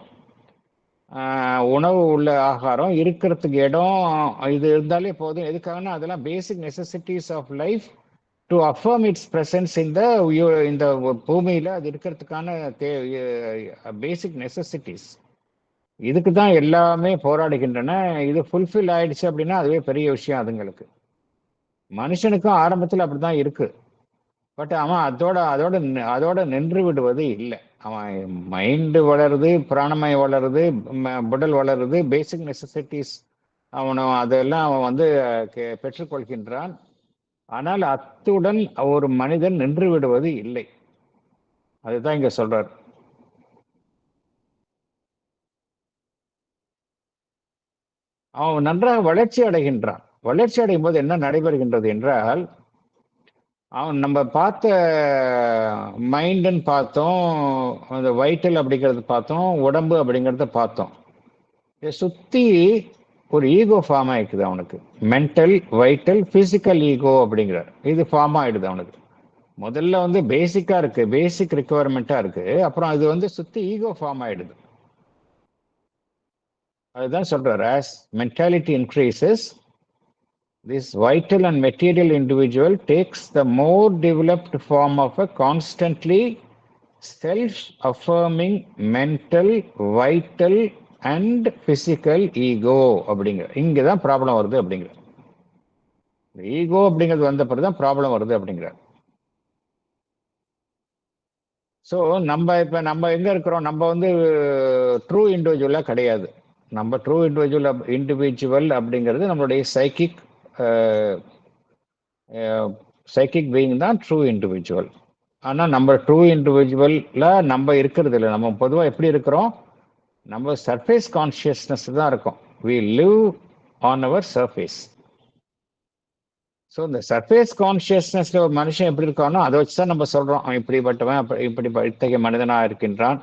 A: உணவு, உள்ள ஆகாரம், இருக்கிறதுக்கு இடம், இது இருந்தாலே போதும். எதுக்காகனா அதெல்லாம் basic necessities of life to affirm its presence இந்த பூமியில அது இருக்கிறதுக்கான பேசிக் நெசசிட்டிஸ். இதுக்கு தான் எல்லாமே போராடுகின்றன. இது ஃபுல்ஃபில் ஆயிடுச்சு அப்படின்னா அதுவே பெரிய விஷயம் அதுங்களுக்கு. மனுஷனுக்கும் ஆரம்பத்தில் அப்படிதான் இருக்கு. பட் அவன் அதோட நின்று விடுவது இல்லை. அவன் மைண்டு வளருது, பிராணமயம் வளருது, உடல் வளருது, பேசிக் நெசசிட்டிஸ் அதெல்லாம் அவன் பெற்றுக்கொள்கின்றான். ஆனால் அத்துடன் ஒரு மனிதன் நின்று விடுவது இல்லை. அதுதான் இங்க சொல்றார். அவன் நன்றாக வளர்ச்சி அடைகின்றான். வளர்ச்சி அடையும் போது என்ன நடைபெறுகின்றது என்றால், நம்ம பார்த்த மைண்டுன்னு பார்த்தோம், அந்த வைட்டல் அப்படிங்கிறது பார்த்தோம், உடம்பு அப்படிங்கிறத பார்த்தோம். இதை சுற்றி ஒரு ஈகோ ஃபார்ம் ஆயிடுது அவனுக்கு. மென்டல், வைட்டல், பிசிக்கல் ஈகோ அப்படிங்கிறார். இது ஃபார்ம் ஆயிடுது அவனுக்கு. முதல்ல பேசிக்கா இருக்கு, பேசிக் ரிக்குவயர்மெண்ட்டா இருக்கு. அப்புறம் அது சுற்றி ஈகோ ஃபார்ம் ஆயிடுது. அதுதான் சொல்றார். as mentality increases, this vital and material individual takes the more developed form of a constantly self-affirming mental, vital and physical ego அப்படிங்கிற இங்கதான் ப்ராப்ளம் வருது அப்படிங்கிற. ஈகோ அப்படிங்கிறது வந்த பிறகுதான் ப்ராப்ளம் வருது அப்படிங்கிற. ஸோ நம்ம எங்க இருக்கிறோம்? நம்ம ட்ரூ இண்டிவிஜுவலா கிடையாது. நம்ம ட்ரூ இண்டிவிஜுவல் அப்படிங்கிறது நம்மளுடைய சைக்கிக் பீயிங் தான் ட்ரூ இண்டிவிஜுவல். ஆனால் நம்ம ட்ரூ இண்டிவிஜுவல்ல நம்ம இருக்கிறது இல்லை. நம்ம பொதுவாக எப்படி இருக்கிறோம்? நம்ம சர்ஃபேஸ் கான்சியஸ்னஸ் தான் இருக்கோம். We live on our surface. So இந்த சர்ஃபேஸ் கான்சியஸ்னஸ்ல ஒரு மனுஷன் எப்படி இருக்கானோ அதை வச்சு தான் நம்ம சொல்றோம், அவன் இப்படிப்பட்டவன், இத்தகைய மனிதனாக இருக்கின்றான்,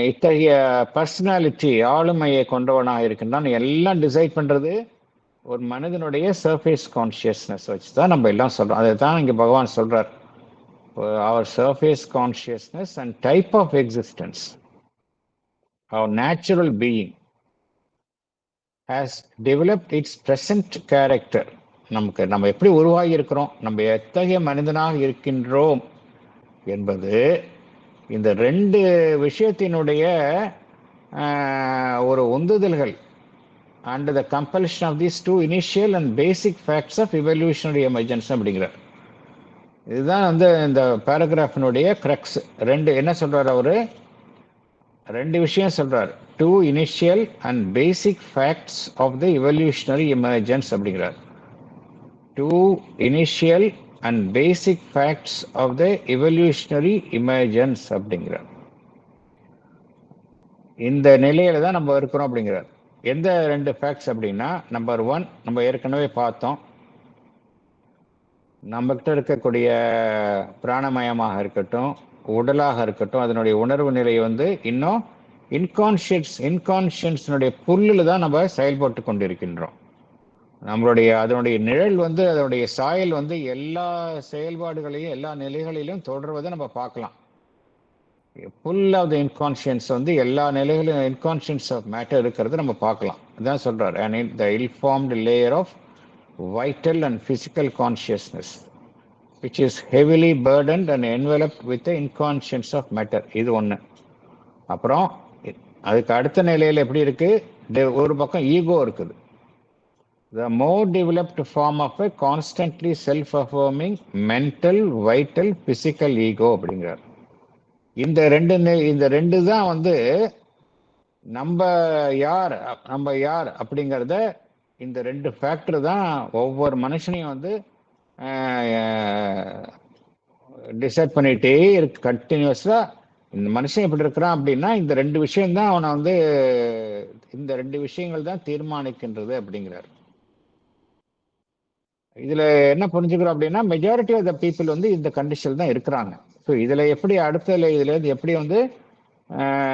A: இத்தகைய பர்சனாலிட்டி, ஆளுமையை கொண்டவனாக இருக்கின்றான். எல்லாம் டிசைட் பண்றது ஒரு மனிதனுடைய சர்ஃபேஸ் கான்சியஸ்னஸ் வச்சு தான் நம்ம எல்லாம் சொல்றோம். அதை தான் இங்க பகவான் சொல்றார். அவர் surface consciousness and type of existence, அவர் natural being has developed its present character. நம்ம எப்படி உருவாகி இருக்கிறோம், நம்ம எத்தகைய மனிதனாக இருக்கின்றோம் என்பது இந்த ரெண்டு விஷயத்தினுடைய ஒரு உந்துதல்கள், and the compulsion of these two initial and basic facts of evolutionary emergence அப்படிங்கிறார். இதுதான் இந்த பேராகிராஃபினுடைய கிரக்ஸ். என்ன சொல்றாரு அவரு? ரெண்டு விஷயம் சொல்றாரு. Two initial and basic facts of the evolutionary emergence அப்படிங்கிறார். Two initial and basic facts of the evolutionary emergence அப்படிங்கிறார். இந்த நிலையில தான் நம்ம இருக்கிறோம் அப்படிங்கிறார். எந்த 2 ஃபேக்ட்ஸ் அப்படின்னா, நம்பர் 1 நம்ம ஏற்கனவே பார்த்தோம், நம்மகிட்ட இருக்கக்கூடிய பிராணமயமாக இருக்கட்டும், உடலாக இருக்கட்டும், அதனுடைய உணர்வு நிலை வந்து இன்னும் இன்கான்ஷியன்ஸ்னுடைய புல்லில் தான் நம்ம செயல்பட்டு கொண்டிருக்கின்றோம். அதனுடைய நிழல் வந்து, அதனுடைய சாயல் வந்து எல்லா செயல்பாடுகளையும் எல்லா நிலைகளிலும் தொடர்வதை நம்ம பார்க்கலாம். ஃபுல் ஆஃப் த இன்கான்ஷியன்ஸ் வந்து எல்லா நிலைகளிலும் இன்கான்ஷியன்ஸ் ஆஃப் மேட்டர் இருக்கிறத நம்ம பார்க்கலாம். அதான் சொல்றார், and the ill formed layer of vital and physical consciousness which is heavily burdened and enveloped with the inconscience of matter. இது ஒன்று. அப்புறம் அதுக்கு அடுத்த நிலையில் எப்படி இருக்கு, ஒரு பக்கம் ஈகோ இருக்குது. The more developed form of a constantly self-affirming mental, vital, physical ego அப்படிங்கிறார். இந்த ரெண்டு தான் வந்து நம்ம யார் அப்படிங்கிறத, இந்த 2 ஃபேக்டர் தான் ஒவ்வொரு மனுஷனையும் வந்து டிசைட் பண்ணிட்டே இருக்கு கண்டினியூஸா. இந்த மனுஷன் எப்படி இருக்கிறான் அப்படின்னா, இந்த 2 விஷயம் தான் அவனை வந்து, இந்த 2 விஷயங்கள் தான் தீர்மானிக்கின்றது அப்படிங்கிறார். இதுல என்ன புரிஞ்சுக்கிறோம் அப்படின்னா, மெஜாரிட்டி ஆஃப் த பீப்புள் வந்து இந்த கண்டிஷன் தான் இருக்கிறாங்க. ஸோ இதுல எப்படி இதுல இருந்து எப்படி வந்து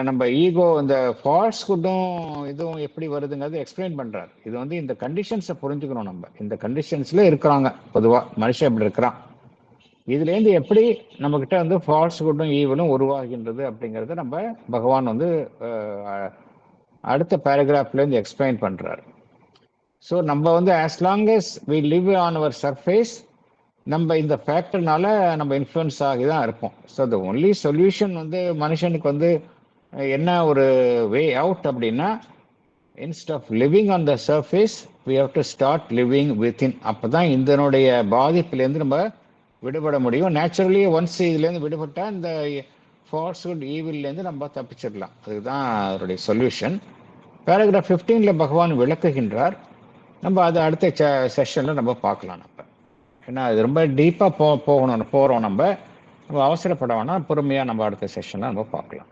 A: நம்ம ஈகோ, இந்த ஃபால்ஸ் குட்டும் இதுவும் எப்படி வருதுங்கிறது எக்ஸ்பிளைன் பண்றாரு. இது வந்து இந்த கண்டிஷன்ஸை புரிஞ்சுக்கணும். நம்ம இந்த கண்டிஷன்ஸ்ல இருக்கிறாங்க, பொதுவா மனுஷன் எப்படி இருக்கிறான், இதுல இருந்து எப்படி நம்ம கிட்ட வந்து ஃபால்ஸ் குட்டும் ஈவலும் உருவாகின்றது அப்படிங்கறத நம்ம பகவான் வந்து அடுத்த பேராகிராஃப்ல இருந்து எக்ஸ்பிளைன் பண்றாரு. ஸோ நம்ம வந்து as long as we live on our surface, நம்ம இந்த ஃபேக்டர்னால நம்ம இன்ஃப்ளூயன்ஸ் ஆகி தான் இருப்போம். ஸோ த ஒன்லி சொல்யூஷன் வந்து மனுஷனுக்கு வந்து என்ன ஒரு வே அவுட் அப்படின்னா, instead of living on the surface we have to start living within. அப்போ தான் இதனுடைய பாதிப்புலேருந்து நம்ம விடுபட முடியும். நேச்சுரலி ஒன்ஸ் இதுலேருந்து விடுபட்டால் இந்த ஃபால்ஸ்ஹுட் ஈவில்லேருந்து நம்ம தப்பிச்சிடலாம். அதுதான் அதனுடைய சொல்யூஷன். பேராகிராஃப் 15ல பகவான் விளக்குகின்றார். நம்ம அதை அடுத்த செஷனில் நம்ம பார்க்கலாம். நம்ம ஏன்னா அது ரொம்ப டீப்பாக போகிறோம் நம்ம அவசரப்பட வேணாம், பொறுமையாக நம்ம அடுத்த செஷனில் நம்ம பார்க்கலாம்.